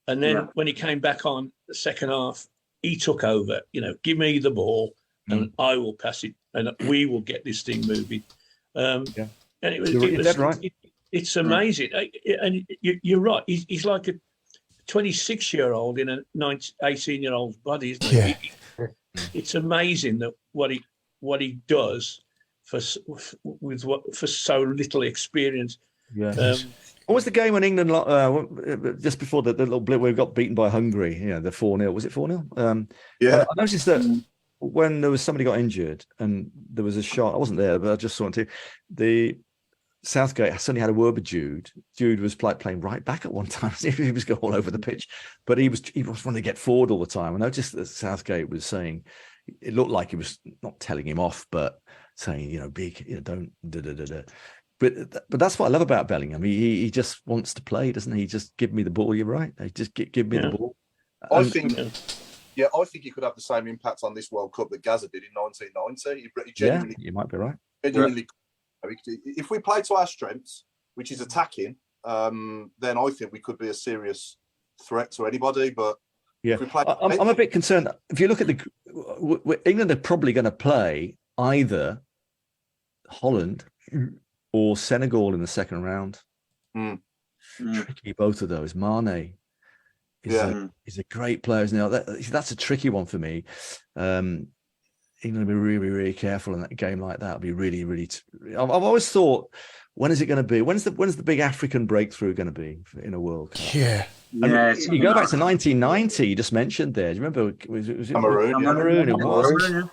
And then when he came back on the second half, he took over. Give me the ball, and I will pass it, and we will get this thing moving. And it's amazing. And you're right. He's like a 26-year-old in a 18-year-old's body, isn't he? Yeah. It's amazing that what he does for so little experience. Yeah. What was the game when England just before the little blip where we got beaten by Hungary? The 4-0. Was it 4-0? Yeah. I noticed that when there was somebody got injured and there was a shot. I wasn't there, but I just saw it too. The Southgate suddenly had a word with Jude. Jude was playing right back at one time. He was going all over the pitch, but he was wanting to get forward all the time. I noticed that Southgate was saying it looked like he was not telling him off, but saying, big, don't da. But that's what I love about Bellingham. He just wants to play, doesn't he? Just give me the ball. You're right. He just give me the ball. I think he could have the same impact on this World Cup that Gaza did in 1990. He genuinely, you might be right. Genuinely, if we play to our strengths, which is attacking, then I think we could be a serious threat to anybody. But if we play, I'm a bit concerned. If you look at England are probably going to play either Holland or Senegal in the second round. Tricky, both of those. Mane is a great player, isn't he? That's a tricky one for me. England will be really, really careful in that game like that. It'll be really, really. I've always thought, when is it going to be? When's the big African breakthrough going to be in a World Cup? Yeah. You go back to 1990. You just mentioned there. Do you remember? Was it Cameroon? Cameroon. It was.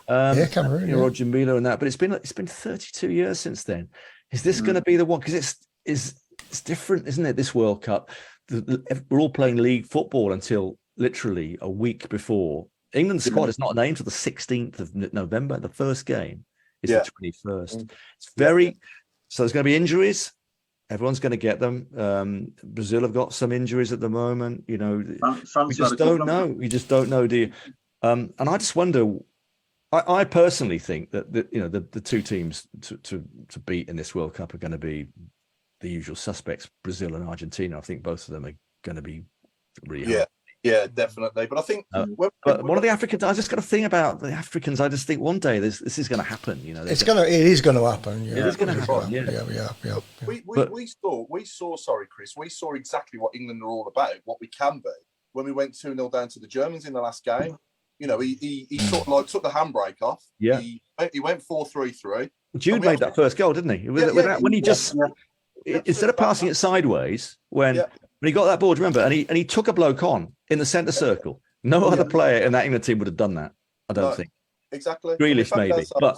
Cameroon. Roger Milo and that. But it's been 32 years since then. Is this going to be the one? Because it's different, isn't it? This World Cup, we're all playing league football until literally a week before. England's squad is not named until the 16th of November. The first game is the 21st. It's very. So there's going to be injuries. Everyone's going to get them. Brazil have got some injuries at the moment. We just don't know. You just don't know, do you? And I just wonder. I personally think that the two teams to beat in this World Cup are going to be the usual suspects, Brazil and Argentina. I think both of them are going to be really hard. Yeah, definitely. But I think, but one of the Africans, I just got a thing about the Africans. I just think one day this is going to happen. It is going to happen. Yeah. It is going to happen. Yeah. We saw. Sorry, Chris. We saw exactly what England are all about. What we can be when we went 2-0 down to the Germans in the last game. You know, he took the handbrake off. Yeah. He went 4-3-3. Jude made that first goal, didn't he? When he just instead of passing it sideways, when he got that ball, remember, and he took a bloke on in the centre circle. No other player in that England team would have done that. I don't think. Exactly. Grealish maybe, but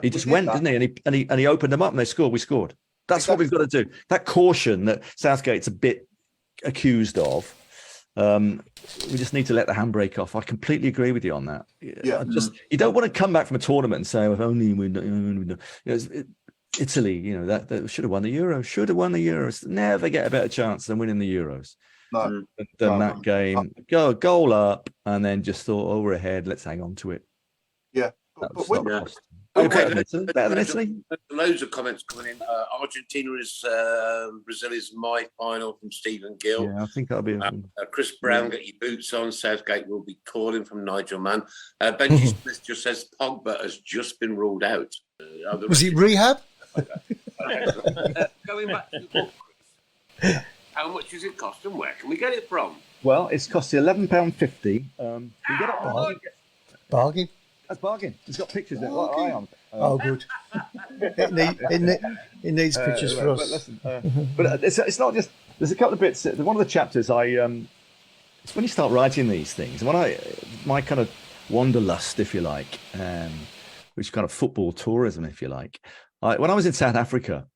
he just went, didn't he? And he opened them up, and they scored. We scored. That's what we've got to do. That caution that Southgate's a bit accused of. We just need to let the handbrake off. I completely agree with you on that. Yeah. You don't want to come back from a tournament and say, "If only we know." Italy, you know, that should have won the Euro. Should have won the Euros. Never get a better chance than winning the Euros. No. Than that game. Go goal up, and then just thought, oh, we're ahead. Let's hang on to it. Yeah. Better than Italy. Loads of comments coming in. Argentina is Brazil is my final from Stephen Gill. Yeah, I think that'll be. Chris Browne, get your boots on. Southgate will be calling from Nigel Mann. Benji Smith just says Pogba has just been ruled out. Was it rehab? Going back to the book, Chris. How much does it cost and where can we get it from? Well, it's cost you £11.50. You get it Bargain. That's bargain. It's got pictures there. Oh, good. It needs pictures for us. But listen, but it's not just. There's a couple of bits. One of the chapters it's when you start writing these things. My kind of wanderlust, if you like, which kind of football tourism, if you like. When I was in South Africa,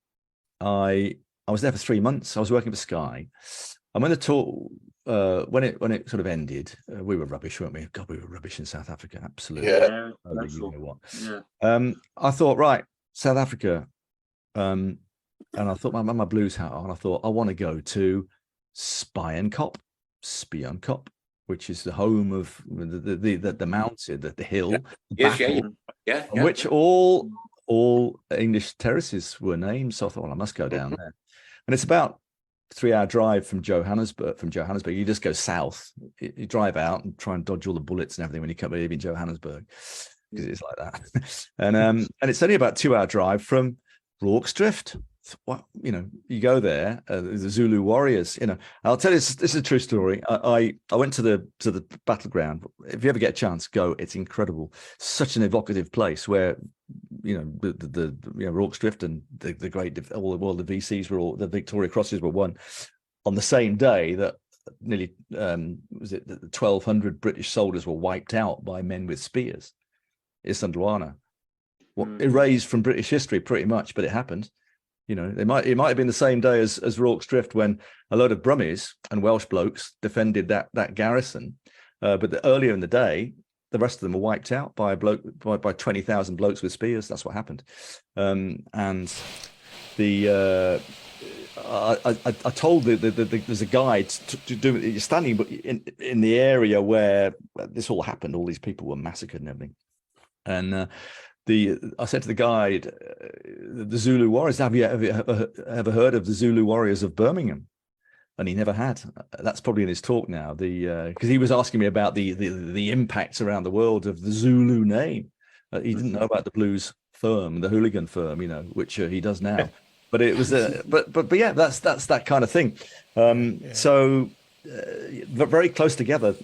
I was there for 3 months. I was working for Sky, and when the tour. When it sort of ended, we were rubbish, weren't we? God, we were rubbish in South Africa. Absolutely. Yeah. You know what? Yeah. I thought, right, South Africa, and I thought my blues hat on. I thought I want to go to Spionkop, which is the home of the mountain, the hill, which all English terraces were named. So I thought, well, I must go down there, and it's about 3-hour drive from Johannesburg. You just go south. You drive out and try and dodge all the bullets and everything when you come in Johannesburg, because it's like that. And it's only about 2-hour drive from Rorke's. What, you know, you go there, the Zulu warriors. You know, I'll tell you, this is a true story. I went to the battleground. If you ever get a chance, go. It's incredible. Such an evocative place where, you know, the Rorke's Drift and the great the VCs were all, the Victoria Crosses were won on the same day that nearly 1,200 British soldiers were wiped out by men with spears. Isandlwana, erased from British history pretty much, but it happened. You know, it might have been the same day as Rorke's Drift, when a load of Brummies and Welsh blokes defended that garrison. But earlier in the day, the rest of them were wiped out by 20,000 blokes with spears. That's what happened. And I told there's a guide to do. You're standing in the area where this all happened. All these people were massacred and everything. And I said to the guide, the Zulu warriors, have you ever heard of the Zulu warriors of Birmingham? And he never had. That's probably in his talk now. Because he was asking me about the impacts around the world of the Zulu name. He didn't know about the blues firm, the hooligan firm, you know, which he does now. But it was but yeah, that's that kind of thing. So very close together,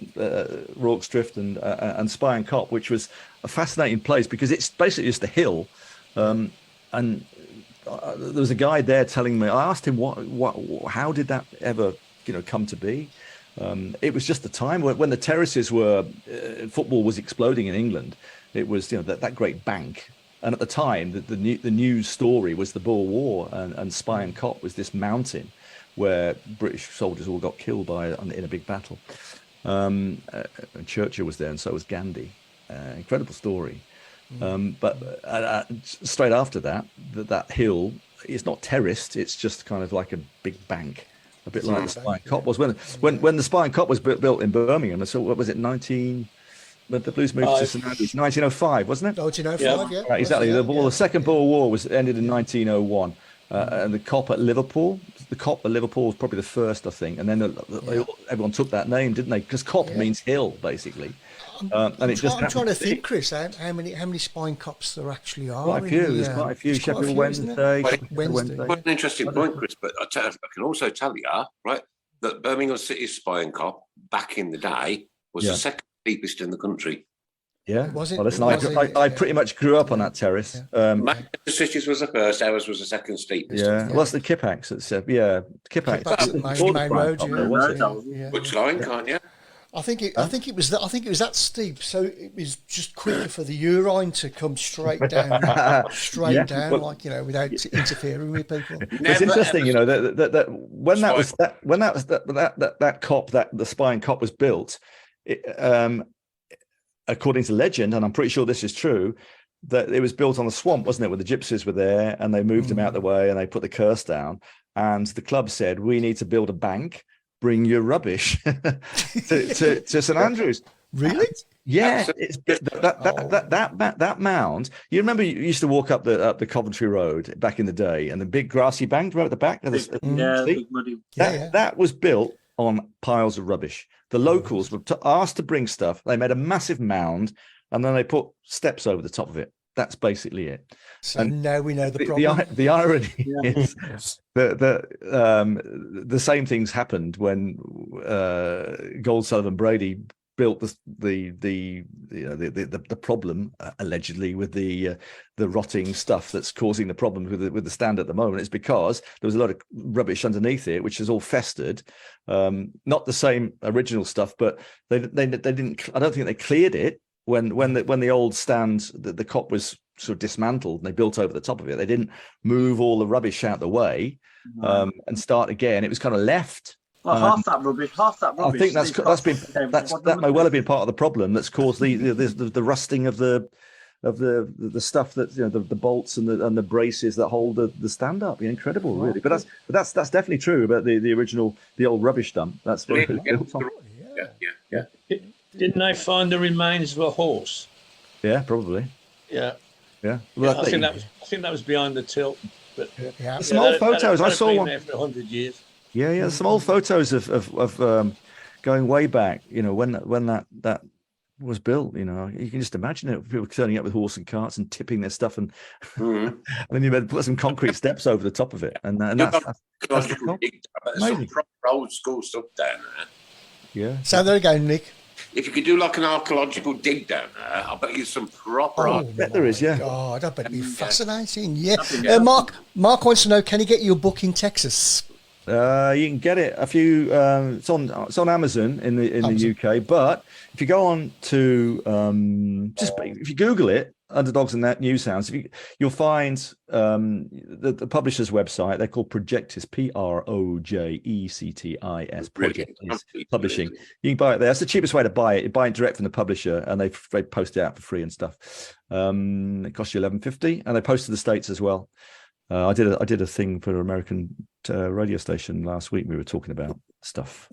Rorke's Drift and Spionkop, which was a fascinating place because it's basically just a hill, and there was a guy there telling me. I asked him how did that ever come to be. It was just the time when the terraces were football was exploding in England. It was that great bank, and at the time the news story was the Boer War, and Spionkop was this mountain where British soldiers all got killed in a big battle. And Churchill was there, and so was Gandhi. Incredible story. But straight after that hill, it's not terraced; it's just kind of like a big bank, a bit like the Spionkop was. When the Spionkop was built in Birmingham, so what was it, when the Blues moved to Cincinnati, 1905, wasn't it? 1905, yeah. Right, exactly. The Second Boer War ended in 1901. And the Kop at Liverpool. The Kop at Liverpool was probably the first, I think. And then everyone took that name, didn't they? Because Kop means hill, basically. I'm trying to think, Chris, how many Spionkops there actually are. Quite a few. There's quite a few. Sheffield Wednesday. Quite an interesting point, Chris. But I can also tell you, right, that Birmingham City Spionkop back in the day was the second steepest in the country. Yeah. Was it? Well, listen, Was it? I pretty much grew up on that terrace. Manchester City's was the first, ours was the second steepest. Yeah. Well, that's the Kippax. It's Kippax. Main Road, yeah. Which line, can't you? I think it was that steep, so it was just quicker for the urine to come straight down, Well, like without interfering with people. It's interesting, that when that cop, the spine cop was built, according to legend, and I'm pretty sure this is true, that it was built on a swamp, wasn't it? Where the gypsies were there, and they moved them out the way, and they put the curse down. And the club said, "We need to build a bank. Bring your rubbish to St Andrews." Really? Yeah, it's that mound. You remember you used to walk up the Coventry Road back in the day, and the big grassy bank right at the back. Big muddy. That was built on piles of rubbish. The locals were asked to bring stuff. They made a massive mound, and then they put steps over the top of it. That's basically it. So now we know the problem. The irony is that the same things happened when Gold Sullivan Brady built the problem allegedly with the rotting stuff that's causing the problem with the stand at the moment. It's because there was a lot of rubbish underneath it, which is all festered. Not the same original stuff, but they didn't. I don't think they cleared it. When the old stand, the cop was sort of dismantled and they built over the top of it, they didn't move all the rubbish out the way and start again. It was kind of left. Well, half that rubbish. I think that may well have been part of the problem that's caused the rusting of the stuff that the bolts and the braces that hold the stand up. Incredible, really. But that's definitely true about the old rubbish dump. That's what it was built on. Yeah. Didn't they find the remains of a horse? Yeah, probably. Yeah. Well, I think that was behind the Tilton. But some old photos. I saw one there for 100 years. Yeah. Some old photos of going way back. When that was built. You can just imagine it. People turning up with horse and carts and tipping their stuff, and and then you put some concrete steps over the top of it, and that's some proper old school stuff down there. Yeah. So there you go, Nick. If you could do like an archaeological dig down there, I bet you some proper. I bet there is, yeah. God, I bet it'd be fascinating. Yeah. Mark wants to know: can he get you a book in Texas? You can get it it's on Amazon in the UK, but if you go on to if you Google it, Underdogs and That News Sounds, you'll find the publisher's website. They're called Projectis, Projectis Projectis Publishing. You can buy it there. That's the cheapest way to buy it. You buy it direct from the publisher, and they post it out for free and stuff. It costs you $11.50, and they post to the States as well. I did a thing for an American radio station last week. We were talking about stuff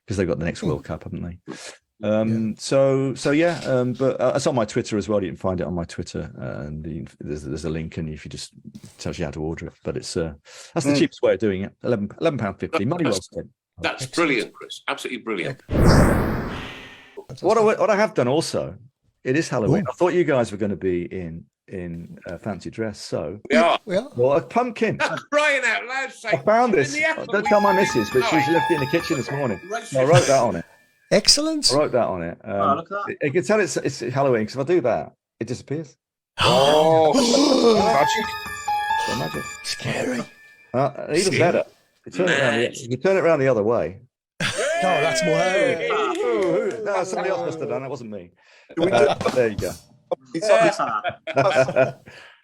because they've got the next World Cup, haven't they? But it's on my Twitter as well. You can find it on my Twitter, and there's a link, and if you just tells you how to order it. But it's that's the cheapest way of doing it. £11.50. Money well spent. That's brilliant, Chris. Absolutely brilliant. What I have done also, it is Halloween. I thought you guys were going to be in fancy dress, so we are. Well, a pumpkin. Crying out loud! I found this. Don't tell my missus, but she left it in the kitchen this morning. I wrote that on it. Excellent. I wrote that on it. Look at that. You can tell it's Halloween because if I do that, it disappears. Magic. Scary. Even better. You turn it around the other way. Oh, that's more. No, somebody else must have done. It wasn't me. There you go.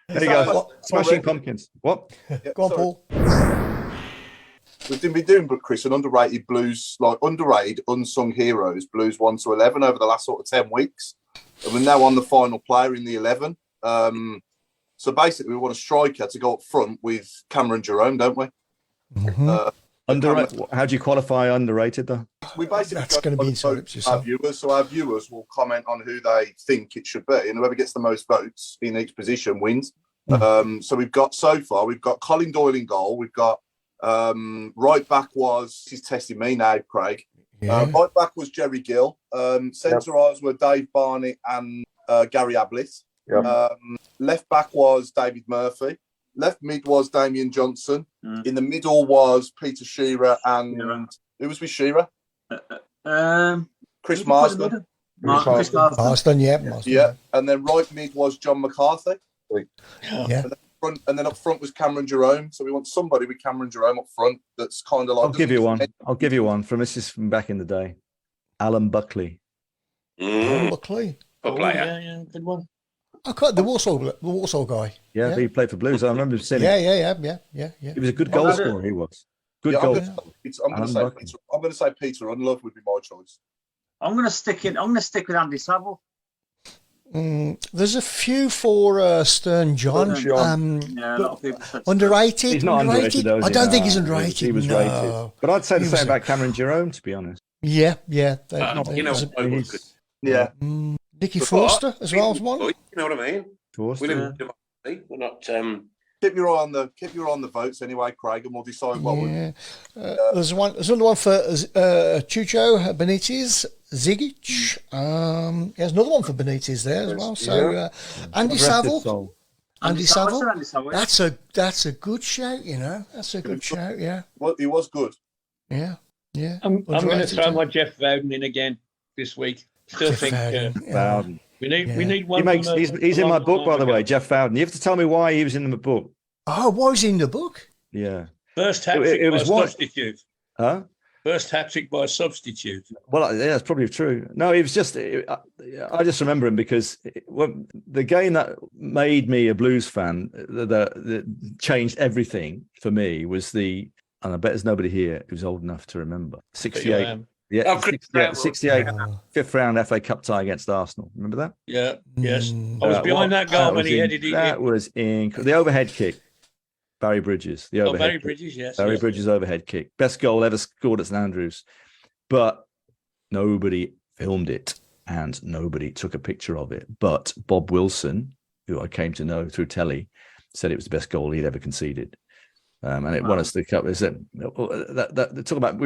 There you go. Smashing pumpkins. What? Go on, Paul. We've been doing, Chris, an underrated blues, like underrated unsung heroes, blues 1 to 11 over the last sort of 10 weeks. And we're now on the final player in the 11. So basically, we want a striker to go up front with Cameron Jerome, don't we? Mm-hmm. How do you qualify underrated, though? We basically That's going to be inside our viewers. So our viewers will comment on who they think it should be, and whoever gets the most votes in each position wins. So we've got Colin Doyle in goal. We've got right back he's testing me now, Craig. Yeah. Right back was Jerry Gill. Centre halves were Dave Barnett and Gary Ablett. Yep. Left back was David Murphy. Left mid was Damian Johnson. In the middle was Peter Shearer and who was with Shearer? Chris Marsden. Chris Marston, yeah. Yeah, and then right mid was John McCarthy. Yeah. And then up front was Cameron Jerome. So we want somebody with Cameron Jerome up front that's kind of like. I'll give you one. I'll give you one from this is from back in the day. Alan Buckley. Buckley. Good player. Yeah, good one. Okay, the Warsaw guy. Yeah, he played for Blues. I remember seeing him. Yeah. He was a good goal scorer. He was good goal. I'm going to say Peter Unlove would be my choice. I'm going to stick with Andy Saville. There's a few for Stern John. Yeah, a lot of people said Underrated. He's not underrated. Though, I don't think he's underrated. He was rated, but I'd say the same about Cameron Jerome, to be honest. Yeah. You know, I was good. Yeah. Nicky Forster as well as one. You know what I mean? Forster. We live in democracy. We're not. Keep your eye on the votes anyway, Craig, and we'll decide what we. There's another one for Chucho Benitez, Zigic. There's another one for Benitez there as well. So Andy Saville. Andy Saville. That's a good shout. You know, that's a good shout. Yeah. Well, he was good. Yeah. I'm going to throw my Jeff Bowden in again this week. Still think Bowden. we need one. He's in my book, by the way, Jeff Bowden. You have to tell me why he was in the book. Oh, why was he in the book? Yeah. First hat trick by substitute. Huh? First hat trick by substitute. Well, yeah, that's probably true. No, he was just. I just remember him because the game that made me a Blues fan, that changed everything for me, was and I bet there's nobody here who's old enough to remember 68. Yeah, 68, fifth round FA Cup tie against Arsenal. Remember that? Yeah, yes. I was behind that goal when he headed it. That was the overhead kick. Barry Bridges, the overhead. Barry Bridges, yes. Barry Bridges overhead kick. Best goal ever scored at St Andrews. But nobody filmed it and nobody took a picture of it. But Bob Wilson, who I came to know through telly, said it was the best goal he'd ever conceded. And it won us the cup. We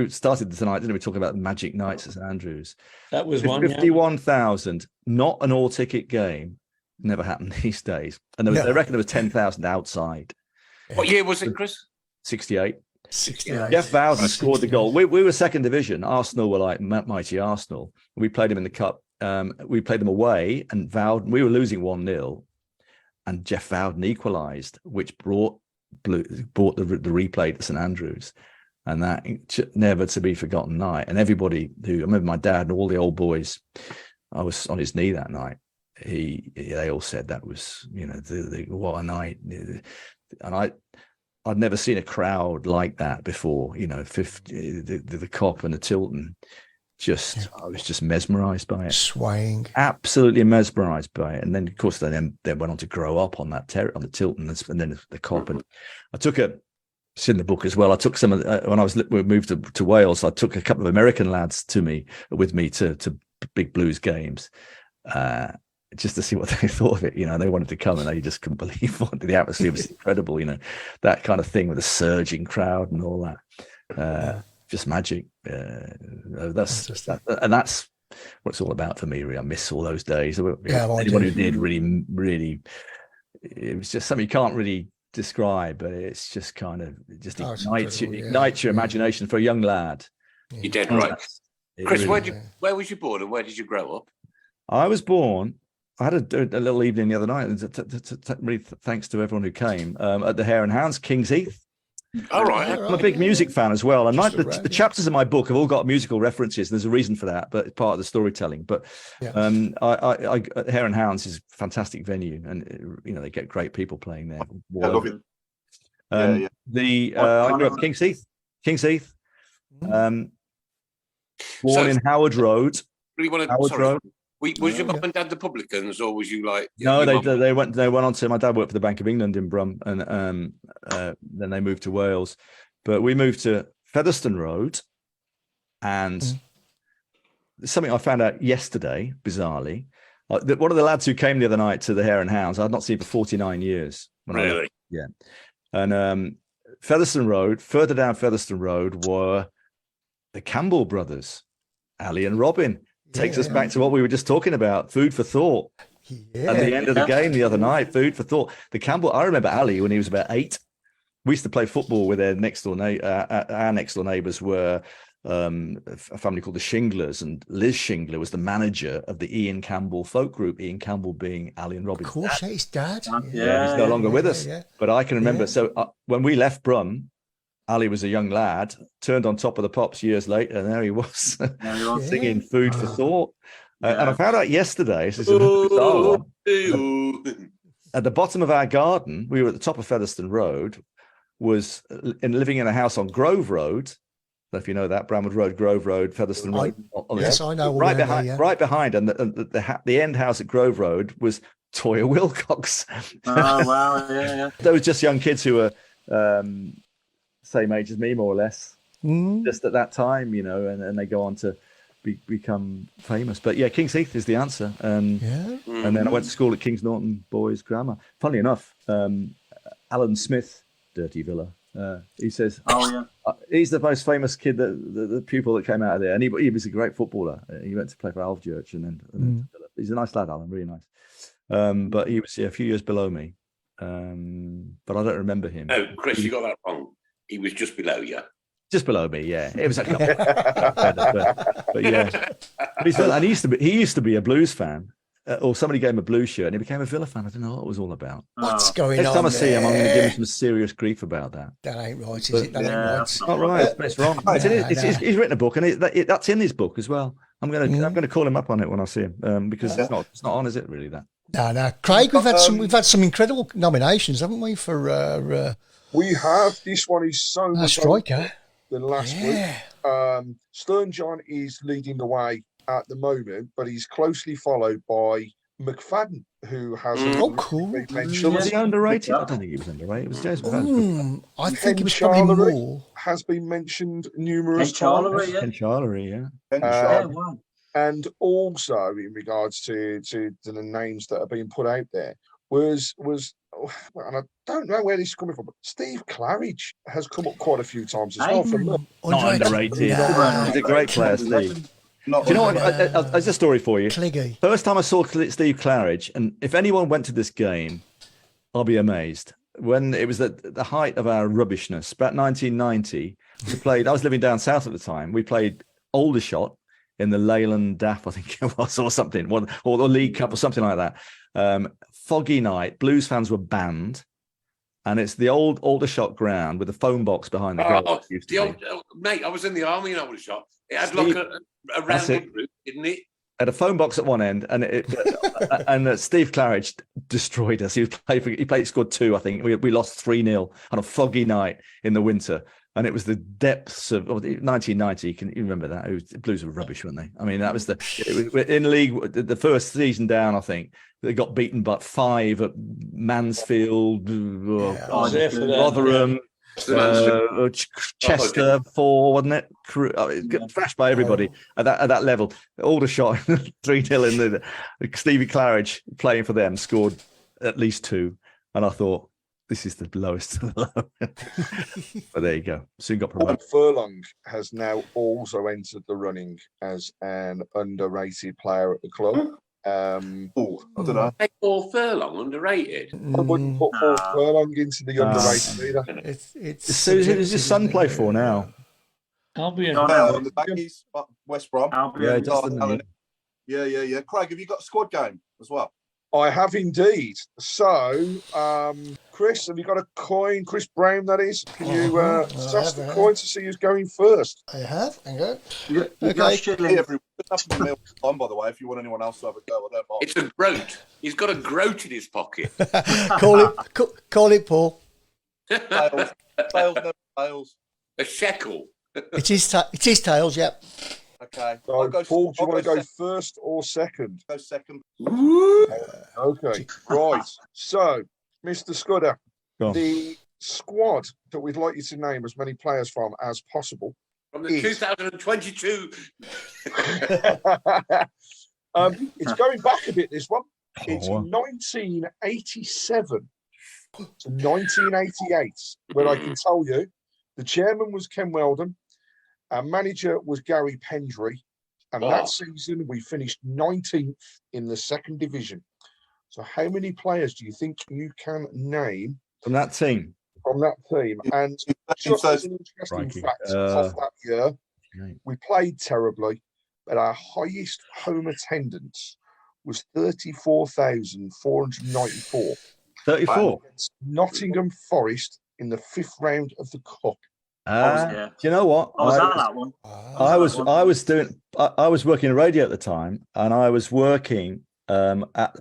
started tonight, didn't we? Talking about the magic nights at St Andrews. That was 51,000, not an all-ticket game. Never happened these days. And they reckon there was 10,000 outside. What year was it, Chris? 68. Jeff Bowden scored the goal. We were second division. Arsenal were like mighty Arsenal. We played them in the cup. We played them away, and we were losing 1-0, and Jeff Bowden equalised, which brought the replay to St Andrews, and that never to be forgotten night. And everybody I remember my dad and all the old boys, I was on his knee that night. They all said that was, what a night. And I'd never seen a crowd like that before. The Cop and the Tilton. I was just mesmerised by it. Swaying. Absolutely mesmerised by it. And then, of course, they went on to grow up on that on the Tilton and then the Cop. And I took it's in the book as well. I took some of when we moved to Wales. I took a couple of American lads with me to big Blues games. Just to see what they thought of it. They wanted to come and they just couldn't believe the atmosphere was incredible. That kind of thing with a surging crowd and all that. Just magic. That's what it's all about for me. Really. I miss all those days. Anyone who did really, really, it was just something you can't really describe, but it's just kind of ignites your imagination for a young lad. You did right, Chris. Where was you born and where did you grow up? I was born. I had a little evening the other night. Really, thanks to everyone who came at the Hare and Hounds, King's Heath. All right. I'm a big music fan as well. And the chapters of my book have all got musical references. There's a reason for that, but it's part of the storytelling. But I Hare and Hounds is a fantastic venue, and they get great people playing there. I love it. I grew up King's Heath. Born in Howard Road. Really Howard Road. Was your mum and dad the publicans, or was you like? No, they went on to. My dad worked for the Bank of England in Browne, and then they moved to Wales. But we moved to Featherstone Road, and something I found out yesterday, bizarrely, one of the lads who came the other night to the Hare and Hounds, I'd not seen for 49 years. Really? Yeah, and Featherstone Road. Further down Featherstone Road were the Campbell brothers, Ali and Robin. Takes us back to what we were just talking about, food for thought. At the end of the game the other night, food for thought. The Campbell, I remember Ali when he was about 8. We used to play football with our next door neighbours were a family called the Shinglers, and Liz Shingler was the manager of the Ian Campbell folk group. Ian Campbell being Ali and Robin's Of course, dad. his dad. He's no longer with us. But I can remember. So when we left Browne, Ali was a young lad, turned on Top of the Pops years later, and there he was, singing "Food for Thought." And I found out yesterday, this is a bizarre one, at the bottom of our garden, we were at the top of Featherstone Road, was living in a house on Grove Road. If you know that, Bramwood Road, Grove Road, Featherstone Road. Yes, I know. Right behind, and the end house at Grove Road was Toya Wilcox. Oh wow, yeah. They were just young kids who were same age as me, more or less, just at that time, and they go on to become famous. But yeah, King's Heath is the answer. And then I went to school at Kings Norton Boys Grammar. Funnily enough, Alan Smith, Dirty Villa. He says, he's the most famous kid, the pupil that came out of there, and he was a great footballer. He went to play for Alvechurch, and then he's a nice lad, Alan, really nice. But he was a few years below me, but I don't remember him. No, Chris, you got that wrong. He was just below you. Just below me, yeah. It was a couple, but yeah. And he used to be a Blues fan. Or somebody gave him a Blues shirt and he became a Villa fan. I don't know what it was all about. What's going on? Next time I see him, I'm going to give him some serious grief about that. That ain't right, is it? That ain't right. It's not right. It's wrong. He's written a book, and that's in his book as well. I'm going to call him up on it when I see him, because it's not on, is it? Really that? No. Craig, we've had some incredible nominations, haven't we? For we have. This one is so much striker than last week. Stern John is leading the way at the moment, but he's closely followed by McFadden, who has cool. So was he underrated? I don't think he was underrated. It was James McFadden. I think he was probably more. Has been mentioned numerous times. Ken Charlery, yeah. And also in regards to the names that are being put out there was and I don't know where this is coming from, but Steve Claridge has come up quite a few times as well. Not underrated. He's a great player, Steve. Do you know what? There's a story for you. Cliggy. First time I saw Steve Claridge, and if anyone went to this game, I'll be amazed. When it was at the height of our rubbishness, about 1990, I was living down south at the time. We played Aldershot in the Leyland DAF, I think it was, or something, or the League Cup or something like that. Foggy night, Blues fans were banned. And it's the old Aldershot ground with a phone box behind the goal. Mate, I was in the army in Aldershot. It had like a rounded roof, didn't it? Had a phone box at one end, and and Steve Claridge destroyed us. He scored 2, I think. We lost 3-0 on a foggy night in the winter, and it was the depths of 1990. Can you remember that? The Blues were rubbish, weren't they? I mean, that was in league the first season down. I think they got beaten by 5 at Mansfield, Rotherham. Chester 4, wasn't it? Thrashed by everybody at that level. Aldershot 3-0 in the Stevie Claridge playing for them scored at least 2, and I thought this is the lowest of the low. But there you go. Soon got promoted. Furlong has now also entered the running as an underrated player at the club. I don't know. Make Paul Furlong underrated. I wouldn't put Paul Furlong into the underrated either. So who's his son play for now? Albion. The Baggies, West Brom. Yeah, Yeah. Craig, have you got a squad game as well? I have indeed. So, Chris, have you got a coin? Chris Browne, that is. Can you toss the coin to see who's going first? I have. Hang on. Okay. On, by the way, if you want anyone else to have a go, I don't mind. It's a groat. He's got a groat in his pocket. Call it Paul. Tails, never tails. A shekel. It is tails. Yep. Okay. So, Paul, do you want to go first or second? Go second. Okay. Right. So, Mr. Skudder, the squad that we'd like you to name as many players from as possible. From the 2022. It's going back a bit, this one. It's 1987 to 1988, where I can tell you the chairman was Ken Weldon, our manager was Gary Pendry, and that season we finished 19th in the 2nd division. So how many players do you think you can name from that team? And just as an interesting fact off that year, We played terribly, but our highest home attendance was 34,494. 34. Against Nottingham Forest in the 5th round of the cup. Do you know what? I was at that one. I was working in radio at the time, and I was working at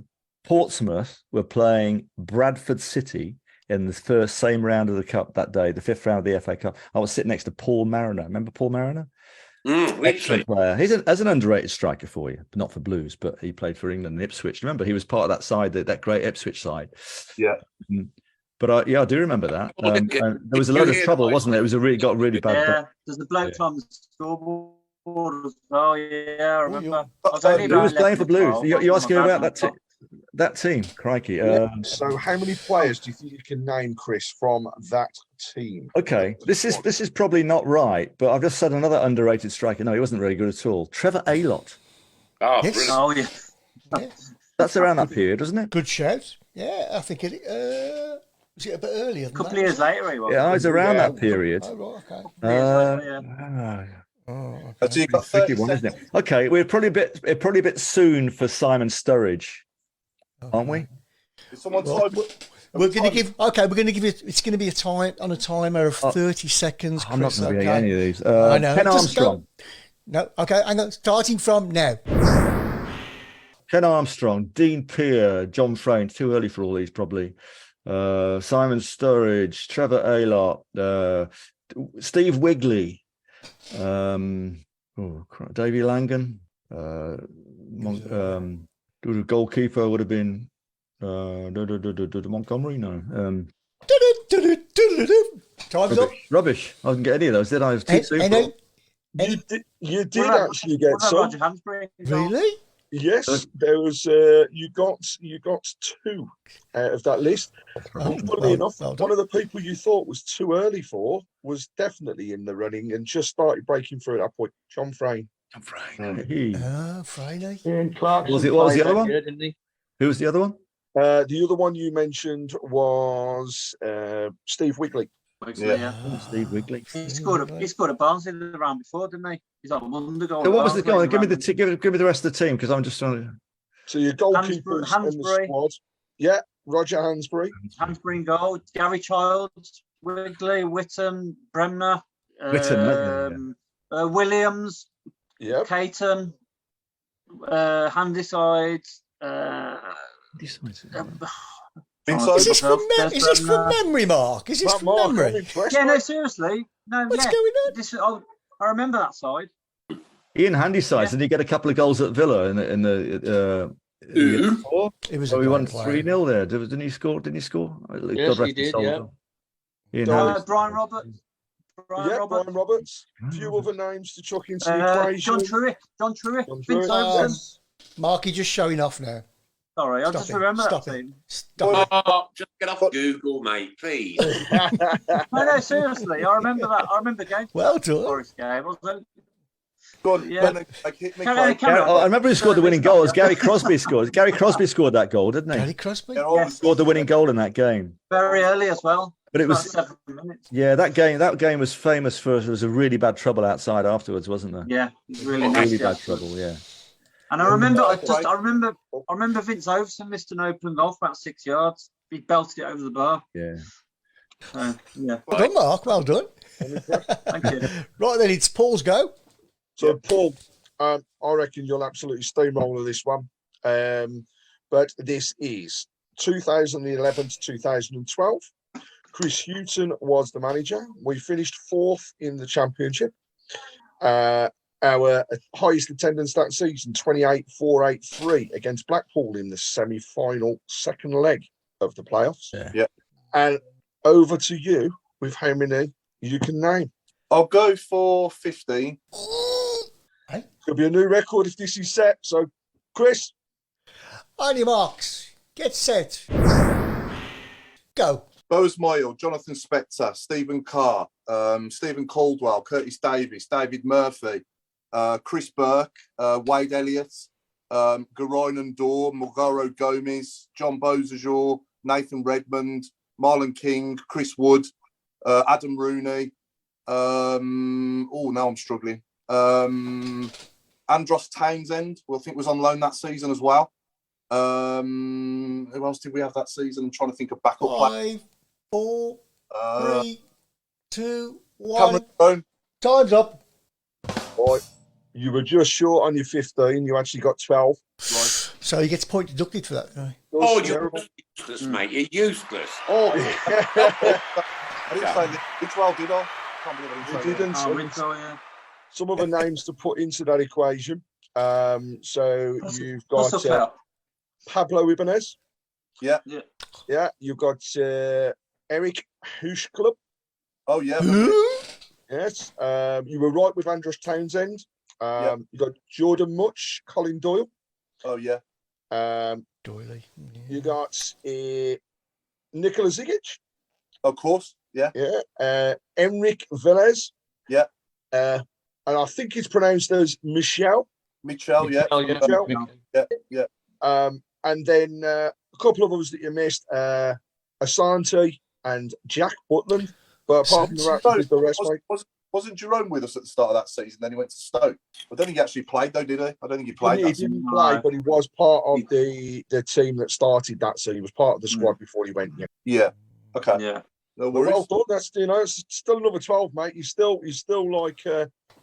Portsmouth. We're playing Bradford City in the same round of the cup that day, the 5th round of the FA Cup. I was sitting next to Paul Mariner. Remember Paul Mariner? Excellent player. He's as an underrated striker for you, not for Blues, but he played for England and Ipswich. Remember, he was part of that side, that great Ipswich side. Yeah. But I do remember that. And there was a load of trouble, wasn't there? It was got really bad. Yeah, there's the bloke on the scoreboard as well. Yeah, I remember. Who was playing for Blues? You're asking about that team? Crikey. So how many players do you think you can name, Chris, from that team? Okay, this is probably not right, but I've just said another underrated striker. No, he wasn't very good at all. Trevor Aylott. Oh, Yes. brilliant. Oh, yeah. Yeah. That's around that period, wasn't it? Good shout. Yeah, I think it was it a bit earlier. A couple of years later, he was. Yeah, I was around that period. Oh, right, okay. Oh, So you've got it's a tricky 30 one, isn't it? Okay, we're probably a bit soon for Simon Sturridge, aren't we? Is someone Well, type- we're going to give. Okay, we're going to give it. It's going to be a timer of 30 seconds. I'm not Chris, going to be okay? any of these. I know. Ken Just Armstrong. No, okay, hang on. Starting from now. Ken Armstrong, Dean Peer, John Frayne. Too early for all these, probably. Simon Sturridge, Trevor Aylott, Steve Wigley, Davy Langan. The goalkeeper would have been Montgomery. No. Time's up. Rubbish. I didn't get any of those, did I? I was too soon. You did actually get some. Roger Hansbury. Really? Yes, there was. You got 2 out of that list. Funnily enough, one of the people you thought was too early for was definitely in the running and just started breaking through at that point. John Frayne. Friday. Ian Clark. What was the other one? Didn't he? Who was the other one? The other one you mentioned was Steve Wigley. Yeah. Steve Wigley. He scored a Barnsley in the round before, didn't he? He's on wonder goal. So what was the goal? Give me the rest of the team, because I'm just trying to. So your goalkeepers and the squad. Yeah, Roger Hansbury. Hansbury in goal. Gary Childs, Wigley, Whitton, Bremner, Williams, Caton, Handyside. Is this from memory, Mark? Is this from memory? Yeah, no, seriously. No, What's going on? I remember that side. Ian Handyside, did he get a couple of goals at Villa in the year before? It was. We won 3-0 there. Didn't he score? Yes, he did. Yeah. Brian Roberts. Brian Roberts. A few other names to chuck into the equation. John Truitt. Vince Overton. Marky just showing off now. Sorry, I just remember that team. Oh, just get off Google, mate, please. No, seriously, I remember that. I remember going. Well done. Forest game, wasn't it? Go on, Yeah. I remember who scored the winning goal. It was Gary Crosby scored. Gary Crosby scored that goal, didn't he? Gary Crosby? Yeah. Scored the winning goal in that game. Very early as well. But it was about 7 minutes. Yeah, that game was famous for there was a really bad trouble outside afterwards, wasn't there? Yeah, it was really Really nasty. bad trouble, yeah. And I remember, I remember Vince Overton missed an open goal for about 6 yards. He belted it over the bar. Yeah. Yeah. Well done, Mark. Well done. Thank you. Right then, it's Paul's go. So, Paul, I reckon you'll absolutely steamroller this one. But this is 2011 to 2012. Chris Hughton was the manager. We finished 4th in the championship. Our highest attendance that season, 28,483 against Blackpool in the semi-final second leg of the playoffs. Yeah. And over to you with how many you can name. I'll go for 15. Could be a new record if this is set. So, Chris. On your marks. Get set. Go. Bose Moyle, Jonathan Spector, Stephen Carr, Stephen Caldwell, Curtis Davies, David Murphy, Chris Burke, Wade Elliott, Garoyan Dore, Mulgaro Gomez, John Bozajour, Nathan Redmond, Marlon King, Chris Wood, Adam Rooney. Now I'm struggling. Andros Townsend, I think, was on loan that season as well. Who else did we have that season? I'm trying to think of backup players. 5, 4, 3, 2, 1. Cameron Browne. Time's up. Right. You were just short on your 15. You actually got 12. Right. So he gets point deducted for that guy. Oh, you're useless, mate. You're useless. Oh, I didn't say that. Which well did I? Can't believe I You didn't say didn't. Oh, yeah. Some other names to put into that equation. So you've What's got up, Cal? Pablo Ibanez. Yeah. Yeah. You've got Eric Huschklup. Oh, yeah. Yes. You were right with Andros Townsend. You got Jordan Much, Colin Doyle. Oh, yeah. Doyley. Yeah. You got Nikola Zigic. Of course. Yeah. Yeah. Enric Velez. Yeah. And I think it's pronounced as Michel. Michel, yeah. Michel. Yeah. And then a couple of others that you missed, Asante and Jack Butland. But apart from the rest, mate. Wasn't Jerome with us at the start of that season? Then he went to Stoke. I don't think he actually played, though, did he? I don't think he played. He didn't play, but he was part of the team that started that season. He was part of the squad before he went. Yeah. Okay. Yeah. No worries. Well done. That's it's still another 12, mate. You're still like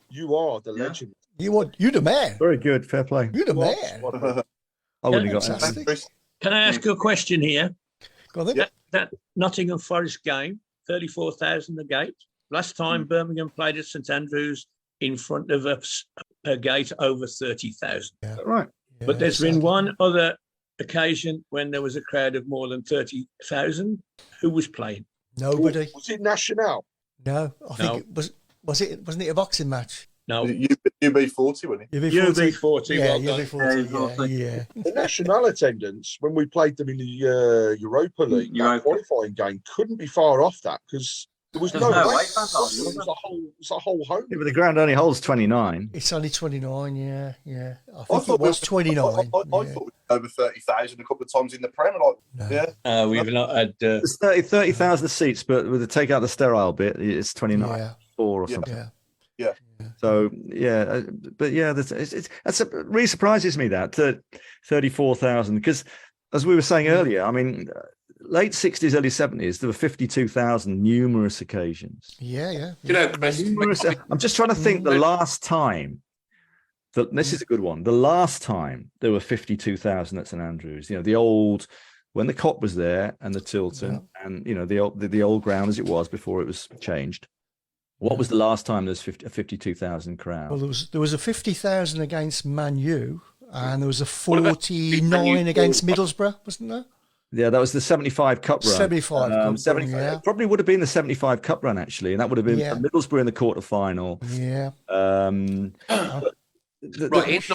you are the legend. You the man. Very good. Fair play. You the man. I wouldn't have got Fantastic. that. Can I ask you a question here? Go on then. That Nottingham Forest game, 34,000 a gate. Last time Birmingham played at St Andrews in front of a gate over 30,000. Yeah. Right. Yeah, But there's been exactly. one other occasion when there was a crowd of more than 30,000. Who was playing? Nobody. Was it National? No, I think it was. Wasn't it a boxing match? No. UB40, wasn't he? UB40. Yeah, Well done. UB40. Yeah. The national attendance when we played them in the Europa League that qualifying game couldn't be far off that because there was no no way. way fans on it, It was a whole home. Yeah, but the ground only holds 29. It's only 29. Yeah. I think it was 29. I thought it was over 30,000 a couple of times in the Premier. Yeah. We've not had. There's 30,000 seats, but with the take out the sterile bit, it's 29 Yeah. 4 or something. Yeah. So but that's really surprises me that 34,000 because as we were saying earlier, I mean, late 60s, early 70s, there were 52,000 numerous occasions. Yeah. You know, Chris, I'm just trying to think the last time. This is a good one. The last time there were 52,000 at St Andrews, the old when the Cop was there and the Tilton and the old ground as it was before it was changed. What was the last time there was a 52,000 crowd? Well, there was a 50,000 against Man U, and there was a 49 against Middlesbrough, wasn't there? Yeah, that was the 75 Cup run. 75 Cup run, yeah. Probably would have been the 75 Cup run, actually, and that would have been Middlesbrough in the quarterfinal. Yeah.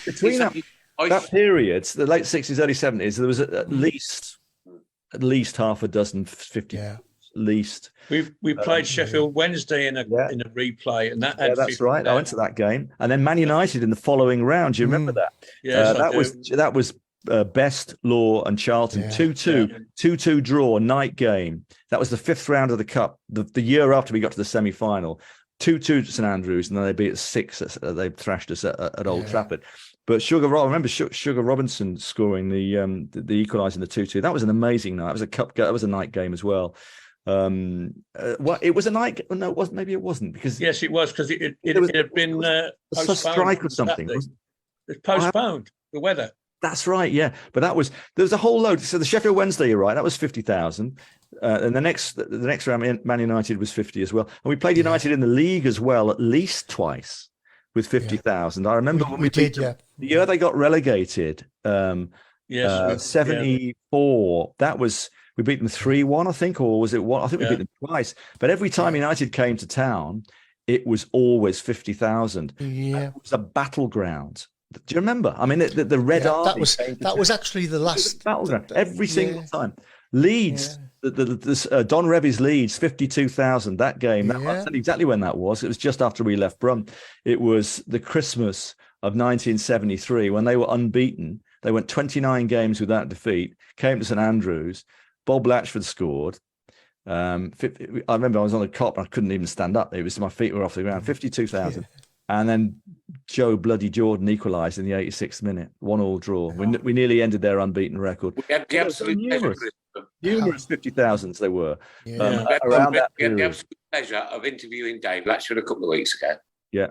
Between that period, the late 60s, early 70s, there was at least half a dozen 50 at least. We played Sheffield Wednesday in a replay, and that had that's right. I went to that game, and then Man United in the following round. Do you remember that? Yes, that was Best, Law, and Charlton 2-2 draw night game. That was the 5th round of the cup. The year after we got to the semi-final, 2-2 to St Andrews, and then they beat us 6. They thrashed us at Old Trafford. But Sugar Robinson scoring the equaliser in the 2-2. That was an amazing night. It was a cup. That was a night game as well. It was a night. No, it wasn't. Maybe it wasn't because yes, it was because it had been a strike or something. It was postponed. The weather. That's right. Yeah, but there was a whole load. So the Sheffield Wednesday, you're right. That was 50,000, and the next round, Man United was 50 as well. And we played United in the league as well, at least twice with 50,000. I remember when we did. The year they got relegated. 74. That was. We beat them 3-1, I think, or was it 1? I think we beat them twice. But every time United came to town, it was always 50,000. Yeah, it was a battleground. Do you remember? I mean, the Red Army. That was actually the last battleground every single time. Leeds, Don Revie's Leeds, 52,000. That game. I'll tell you exactly when that was. It was just after we left Brum. It was the Christmas of 1973 when they were unbeaten. They went 29 games without defeat. Came to St Andrews. Bob Latchford scored. I remember I was on the cop and I couldn't even stand up. My feet were off the ground. 52,000. And then Joe Bloody Jordan equalised in the 86th minute, 1-1 draw. We nearly ended their unbeaten record. We had the absolute numerous 50,000s they were. Yeah. Around that we had the period. absolute pleasure of interviewing Dave Latchford a couple of weeks ago. Yeah.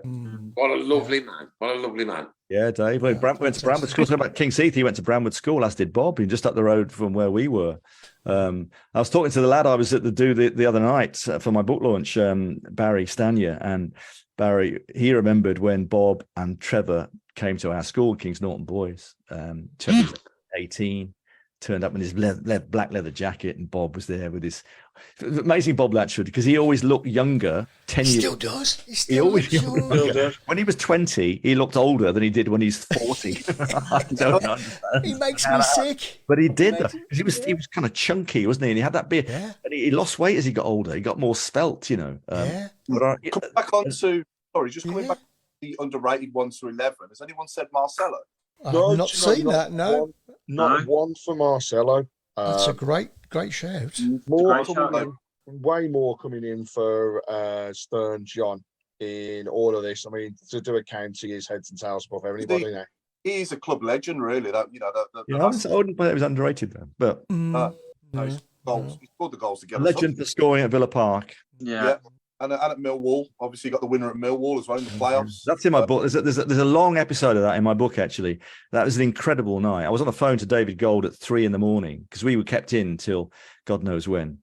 What a lovely man. What a lovely man. Yeah, Dave. Went to Brownwood School. Talking about King's Heath, he went to Brownwood School, as did Bob, just up the road from where we were. I was talking to the lad I was at the other night for my book launch, Barry Stanier, and Barry, he remembered when Bob and Trevor came to our school, Kings Norton Boys. Trevor was 18, turned up in his black leather jacket, and Bob was there with his amazing Bob Latchford, because he always looked younger. 10 years. Still does. He always younger. When he was 20, he looked older than he did when he's 40. I don't understand. He makes me sick. But he did, because he was kind of chunky, wasn't he? And he had that beard. Yeah. And he lost weight as he got older. He got more svelte, Coming back on to, coming back to the underrated 1 to 11. Has anyone said Marcelo? I've not seen that. No, not one for Marcelo. That's a great shout. More coming in, way more coming in for Stern John in all of this. I mean, to do a county is heads and tails above everybody now. He's a club legend, really. That I wouldn't say it was underrated though, but he scored the goals together. legend for scoring at Villa Park. Yeah. And at Millwall, obviously got the winner at Millwall as well in the playoffs. That's in my book. There's a long episode of that in my book, actually. That was an incredible night. I was on the phone to David Gold at 3 a.m, because we were kept in till God knows when.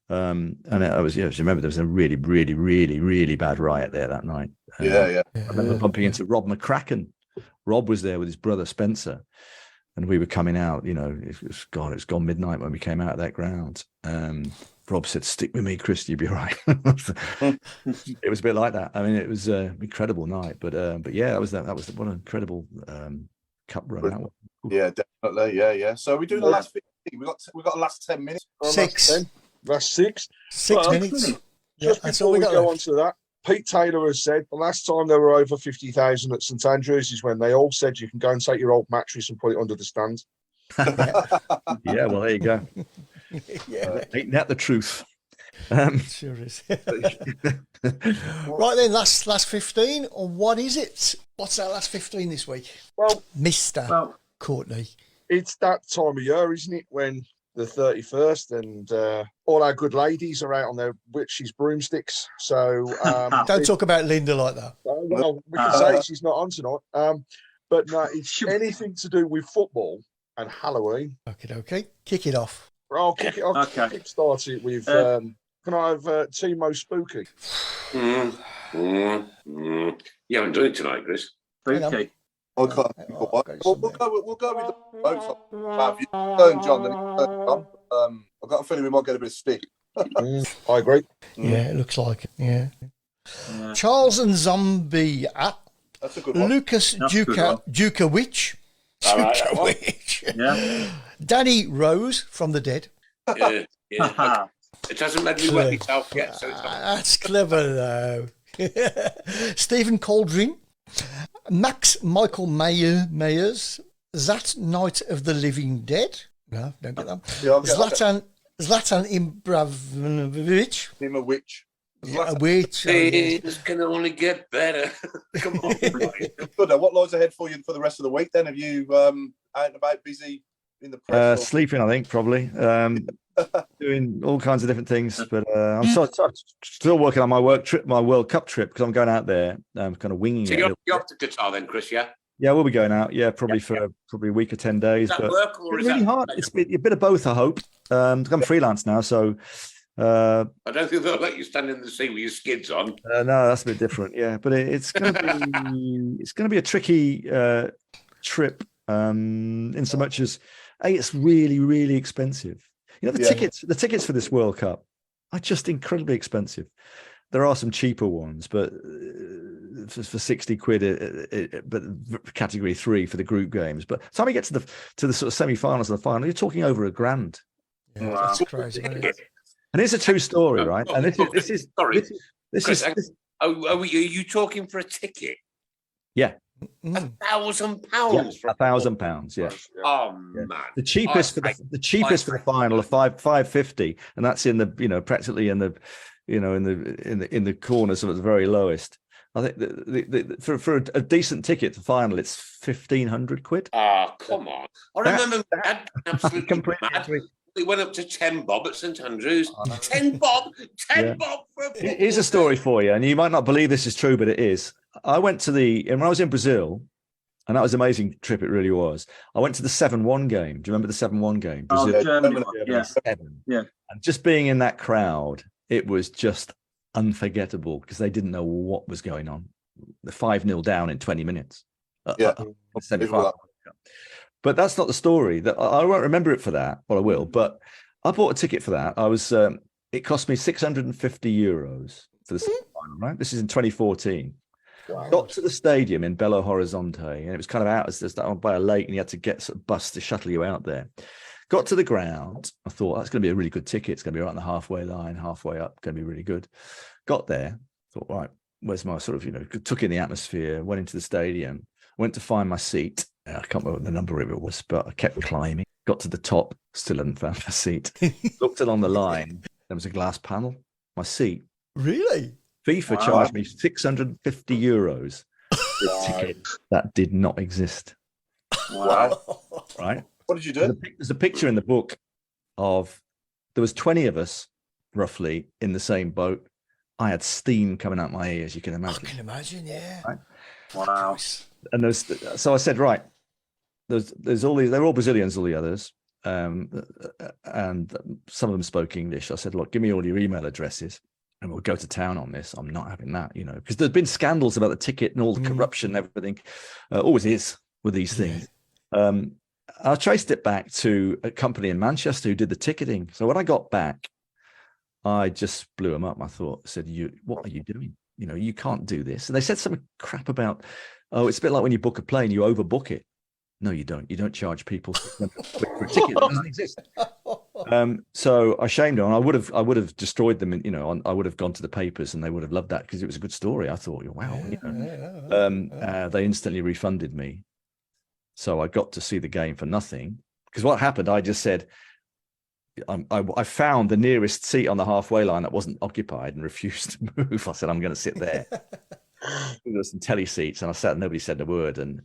And I was, remember there was a really, really, really, really bad riot there that night. I remember bumping into Rob McCracken. Rob was there with his brother Spencer, and we were coming out. It was gone midnight when we came out of that ground. Rob said, "Stick with me, Chris, you'll be all right." It was a bit like that. I mean, it was an incredible night, but yeah, that was what an incredible cup run out. Yeah, definitely. Yeah. So we do the last 15. We got the last 10 minutes. Last 6 minutes. Just before we go on to that, Pete Taylor has said the last time there were over 50,000 at St Andrews is when they all said you can go and take your old mattress and put it under the stand. Yeah, well, there you go. Ain't that the truth? Sure is. Right then, last 15, or what is it? What's our last 15 this week? Well, Mr. Courtney. It's that time of year, isn't it, when the 31st and all our good ladies are out on their witches' broomsticks. So don't talk about Linda like that. Well, we can say she's not on tonight. But no, it's anything to do with football and Halloween. Okay. Kick it off. Well, I'll kick it off. Okay. Start it with. Can I have Timo Spooky? You haven't done it tonight, Chris. Spooky. We'll go with the both. John, then John. I've got a feeling we might get a bit of stick. I agree. Yeah, it looks like it. Yeah. Charles and Zombie. That's a good one. Lucas Dukowicz. Yeah. Danny Rose from the dead. Yeah. It hasn't made me wet myself yet, so it's That's clever though. Stephen Cauldron, Max Michael Mayers, That Night of the Living Dead. No, don't get that. Zlatan Ibrahimovic. Him a witch. A witch. This can only get better. Come on. Good. What lies ahead for you for the rest of the week? Then, have you out and about, busy in the press? Sleeping, I think, probably. Doing all kinds of different things, but I'm still working on my World Cup trip, because I'm going out there. I'm kind of winging it. So you're off to Qatar then, Chris? Yeah. Yeah, we'll be going out. Yeah, probably for a week or 10 days. Is that work or it's is really that hard? It's a bit of both, I hope. I'm freelance now, so. I don't think they'll let you stand in the sea with your skids on. No, that's a bit different. Yeah, but it's going to be a tricky trip. In so much as it's really, really expensive. The tickets for this World Cup are just incredibly expensive. There are some cheaper ones, but for 60 quid, but category 3 for the group games. But by the time you get to the sort of semi-finals and the final, you're talking over £1,000. Yeah, that's crazy. And it's a true story, right? And this is sorry. Chris, are you talking for a ticket? Yeah. £1,000. Yeah, £1,000. Yeah. Oh man. The cheapest for the final are $550, and that's in the practically in the in the corner, so it's the very lowest. I think for a decent ticket to final, it's 1,500 quid. Ah, come on! I remember we had absolutely Completely mad. agree. We went up to 10 bob at St Andrews. 10 bob, 10 Yeah. bob for a football Here's a story for you, and you might not believe this is true, but it is. I went to and when I was in Brazil, and that was an amazing trip. It really was. I went to the 7-1 game. Do you remember the 7-1 game? Oh, Brazil, Germany. Yeah. 7. Yeah. And just being in that crowd, it was just unforgettable because they didn't know what was going on. The 5-0 down in 20 minutes. Yeah. Semi-final. But that's not the story. That I won't remember it for that. Well, I will. But I bought a ticket for that. It cost me €650 for the semi-final. Right. This is in 2014. Wow. Got to the stadium in Belo Horizonte, and it was kind of out as by a lake, and you had to get sort of bus to shuttle you out there. Got to the ground. I thought that's going to be a really good ticket. It's going to be right on the halfway line, halfway up. Going to be really good. Got there. Thought, right, where's my sort of, took in the atmosphere. Went into the stadium. Went to find my seat. I can't remember what the number of it was, but I kept climbing. Got to the top. Still hadn't found my seat. Looked along the line. There was a glass panel. My seat. Really? FIFA charged me €650 for a ticket that did not exist. Wow. Right? What did you do? There's a picture in the book of there was 20 of us roughly in the same boat. I had steam coming out my ears, you can imagine. I can imagine, yeah. Right? Wow. And so I said, right, there's all these, they're all Brazilians, all the others. And some of them spoke English. I said, look, give me all your email addresses and we'll go to town on this. I'm not having that, because there's been scandals about the ticket and all the corruption and everything. Always is with these things. I traced it back to a company in Manchester who did the ticketing. So when I got back, I just blew them up. I said, what are you doing? You can't do this. And they said some crap about, it's a bit like when you book a plane, you overbook it. No, you don't. You don't charge people for a ticket that doesn't exist. So I shamed them. I would have destroyed them. And, I would have gone to the papers, and they would have loved that because it was a good story. I thought, wow. They instantly refunded me, so I got to see the game for nothing. Because what happened, I just said, I found the nearest seat on the halfway line that wasn't occupied and refused to move. I said, I'm going to sit there. There were some telly seats, and I sat and nobody said a word. And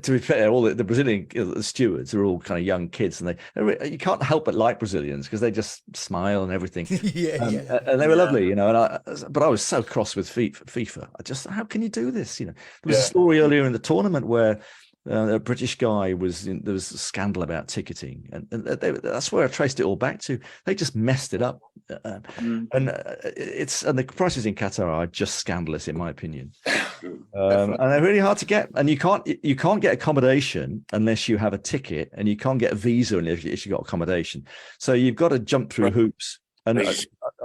to be fair, all the Brazilian the stewards are all kind of young kids, and you can't help but like Brazilians because they just smile and everything. And they were lovely, but I was so cross with FIFA. How can you do this? There was a story earlier in the tournament where a British guy there was a scandal about ticketing, and that's where I traced it all back to. They just messed it up, and the prices in Qatar are just scandalous in my opinion, and they're really hard to get. And you can't get accommodation unless you have a ticket, and you can't get a visa unless you got accommodation. So you've got to jump through hoops. And I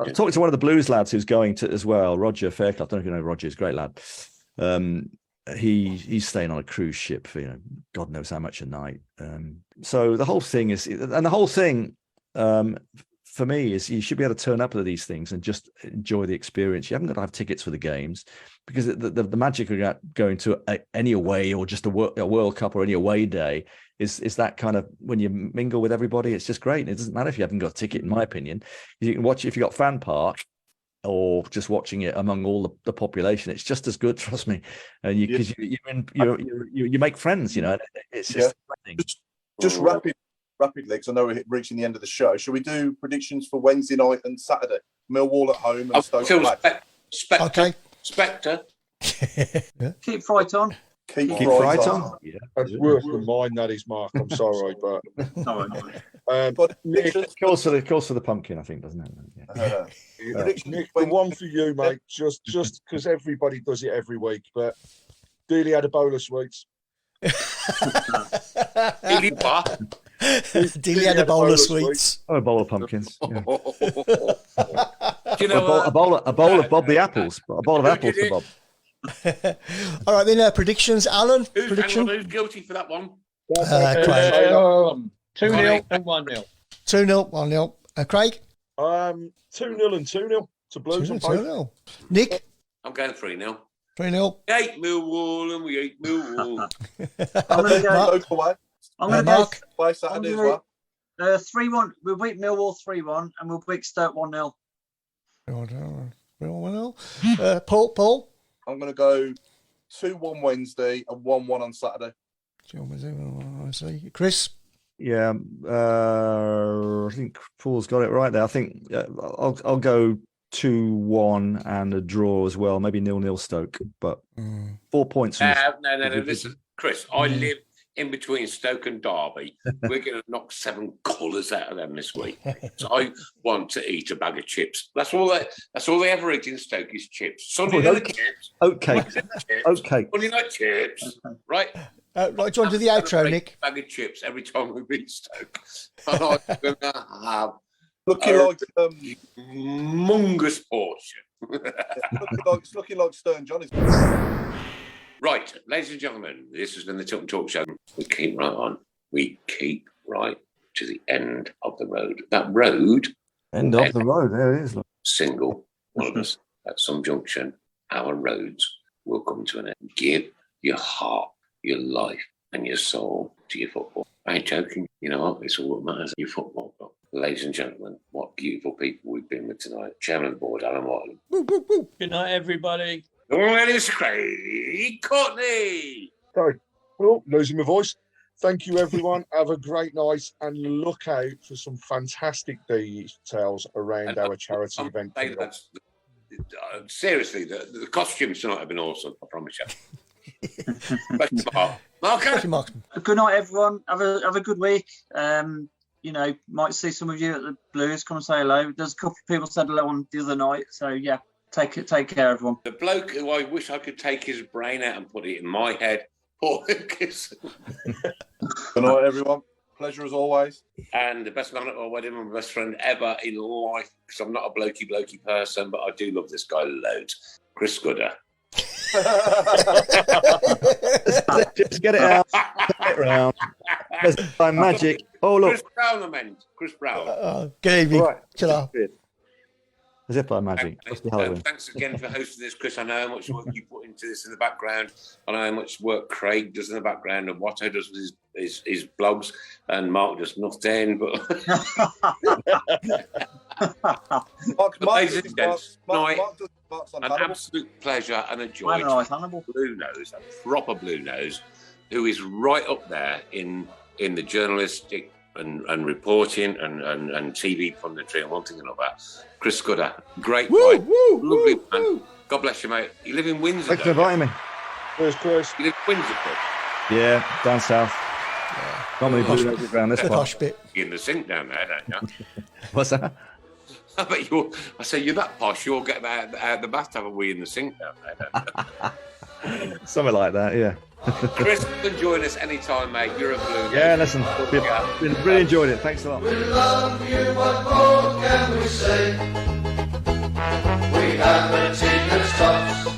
talked to one of the Blues lads who's going to as well, Roger Fairclough. I don't know if you know Roger, he's a great lad. He's staying on a cruise ship for God knows how much a night. So the whole thing for me is you should be able to turn up to these things and just enjoy the experience. You haven't got to have tickets for the games because the magic of going to any away or just a World Cup or any away day is that kind of when you mingle with everybody. It's just great. It doesn't matter if you haven't got a ticket, in my opinion. You can watch it if you got Fan Park, or just watching it among all the population. It's just as good, trust me. And because you make friends, it's just rapidly, because I know we're reaching the end of the show. Shall we do predictions for Wednesday night and Saturday? Millwall at home and Stoke. Spectre. Keep Fright on. Keep Fright on. Yeah. That's worse than mine, that is, Mark. I'm sorry, but Nick, calls for the pumpkin, I think, doesn't it? Nick, the one for you, mate. Just because everybody does it every week, but Dealey had a bowl of sweets. Dealey had a bowl of sweets. Oh, a bowl of pumpkins. Yeah. Do you know a bowl of Bob the apples. A bowl of apples for Bob. All right, then predictions. Alan, prediction. Who's guilty for that one? 2-0 and 1-0. 2-0, 1-0. Craig? 2-0 and 2-0 to Blues. 2-0. Nick? I'm going 3-0. 3-0. We hate Millwall and we hate Millwall. I'm going to go. Local way. I'm going to Mark? Play Saturday as well. 3-1. We'll beat Millwall 3-1, and we'll beat Stoke 1-0. 1-0. Paul? I'm going to go 2-1 Wednesday and 1-1 on Saturday. Chris? Yeah, I think Paul's got it right there. I think I'll go 2-1 and a draw as well. Maybe 0-0 Stoke, but 4 points. No. Listen, Chris, I live in between Stoke and Derby. We're going to knock 7 colours out of them this week. So I want to eat a bag of chips. That's all they ever eat in Stoke is chips. Sunday night chips. Okay. Okay. Sunday night chips. Right. Right, John, do the outro, Nick. Bag of chips every time we beat Stoke. And I'm going to have looking like humongous portion. It's looking like Stern Johnny's. Right, ladies and gentlemen, this has been the Tilton Talk Show. We keep right on. We keep right to the end of the road. That road. End of the road. There it is. Look. Single one of us at some junction. Our roads will come to an end. Give your heart, your life, and your soul to your football. I ain't joking. You know what? It's all that matters. Your football. Ladies and gentlemen, what beautiful people we've been with tonight. Chairman of the board, Alan Watson. Good night, everybody. Well, it's Craig Courtney. Sorry. Well, losing my voice. Thank you, everyone. Have a great night and look out for some fantastic details around our charity event. Seriously, the costumes tonight have been awesome. I promise you. Mark. Good night, everyone. Have a good week. Might see some of you at the Blues. Come and say hello. There's a couple of people said hello on the other night. So yeah, take care, everyone. The bloke who I wish I could take his brain out and put it in my head. Paul Hipkiss. Good night, everyone. Pleasure as always. And the best man at my wedding, my best friend ever in life, because I'm not a blokey person, but I do love this guy loads. Chris Skudder. Just get it out. Get it round. There's time magic. Oh, look. Chris Browne. Good evening. Right. Chill out. As if by magic. Thanks again for hosting this, Chris. I know how much work you put into this in the background. I know how much work Craig does in the background and Watto does with his blogs, and Mark does nothing. But ladies and gents, an absolute pleasure and a joy. Blue Nose, a proper Blue Nose, who is right up there in the journalistic and reporting and TV punditry and one thing and another. Chris Skudder, great guy, lovely man. God bless you, mate. You live in Windsor. Thanks for inviting me. Cheers, Chris. You live in Windsor, Chris? Yeah, down south. Not many Blue Noses around this posh bit. You're in the sink down there, don't you? What's that? I bet I say you're that posh, you'll get out the bathtub and we in the sink down there, don't you? Something like that, yeah. Chris, you can join us anytime, mate. You're a Blue. Yeah, listen, really enjoyed it. Thanks a lot. We love you, what more can we say? We have the cheapest tops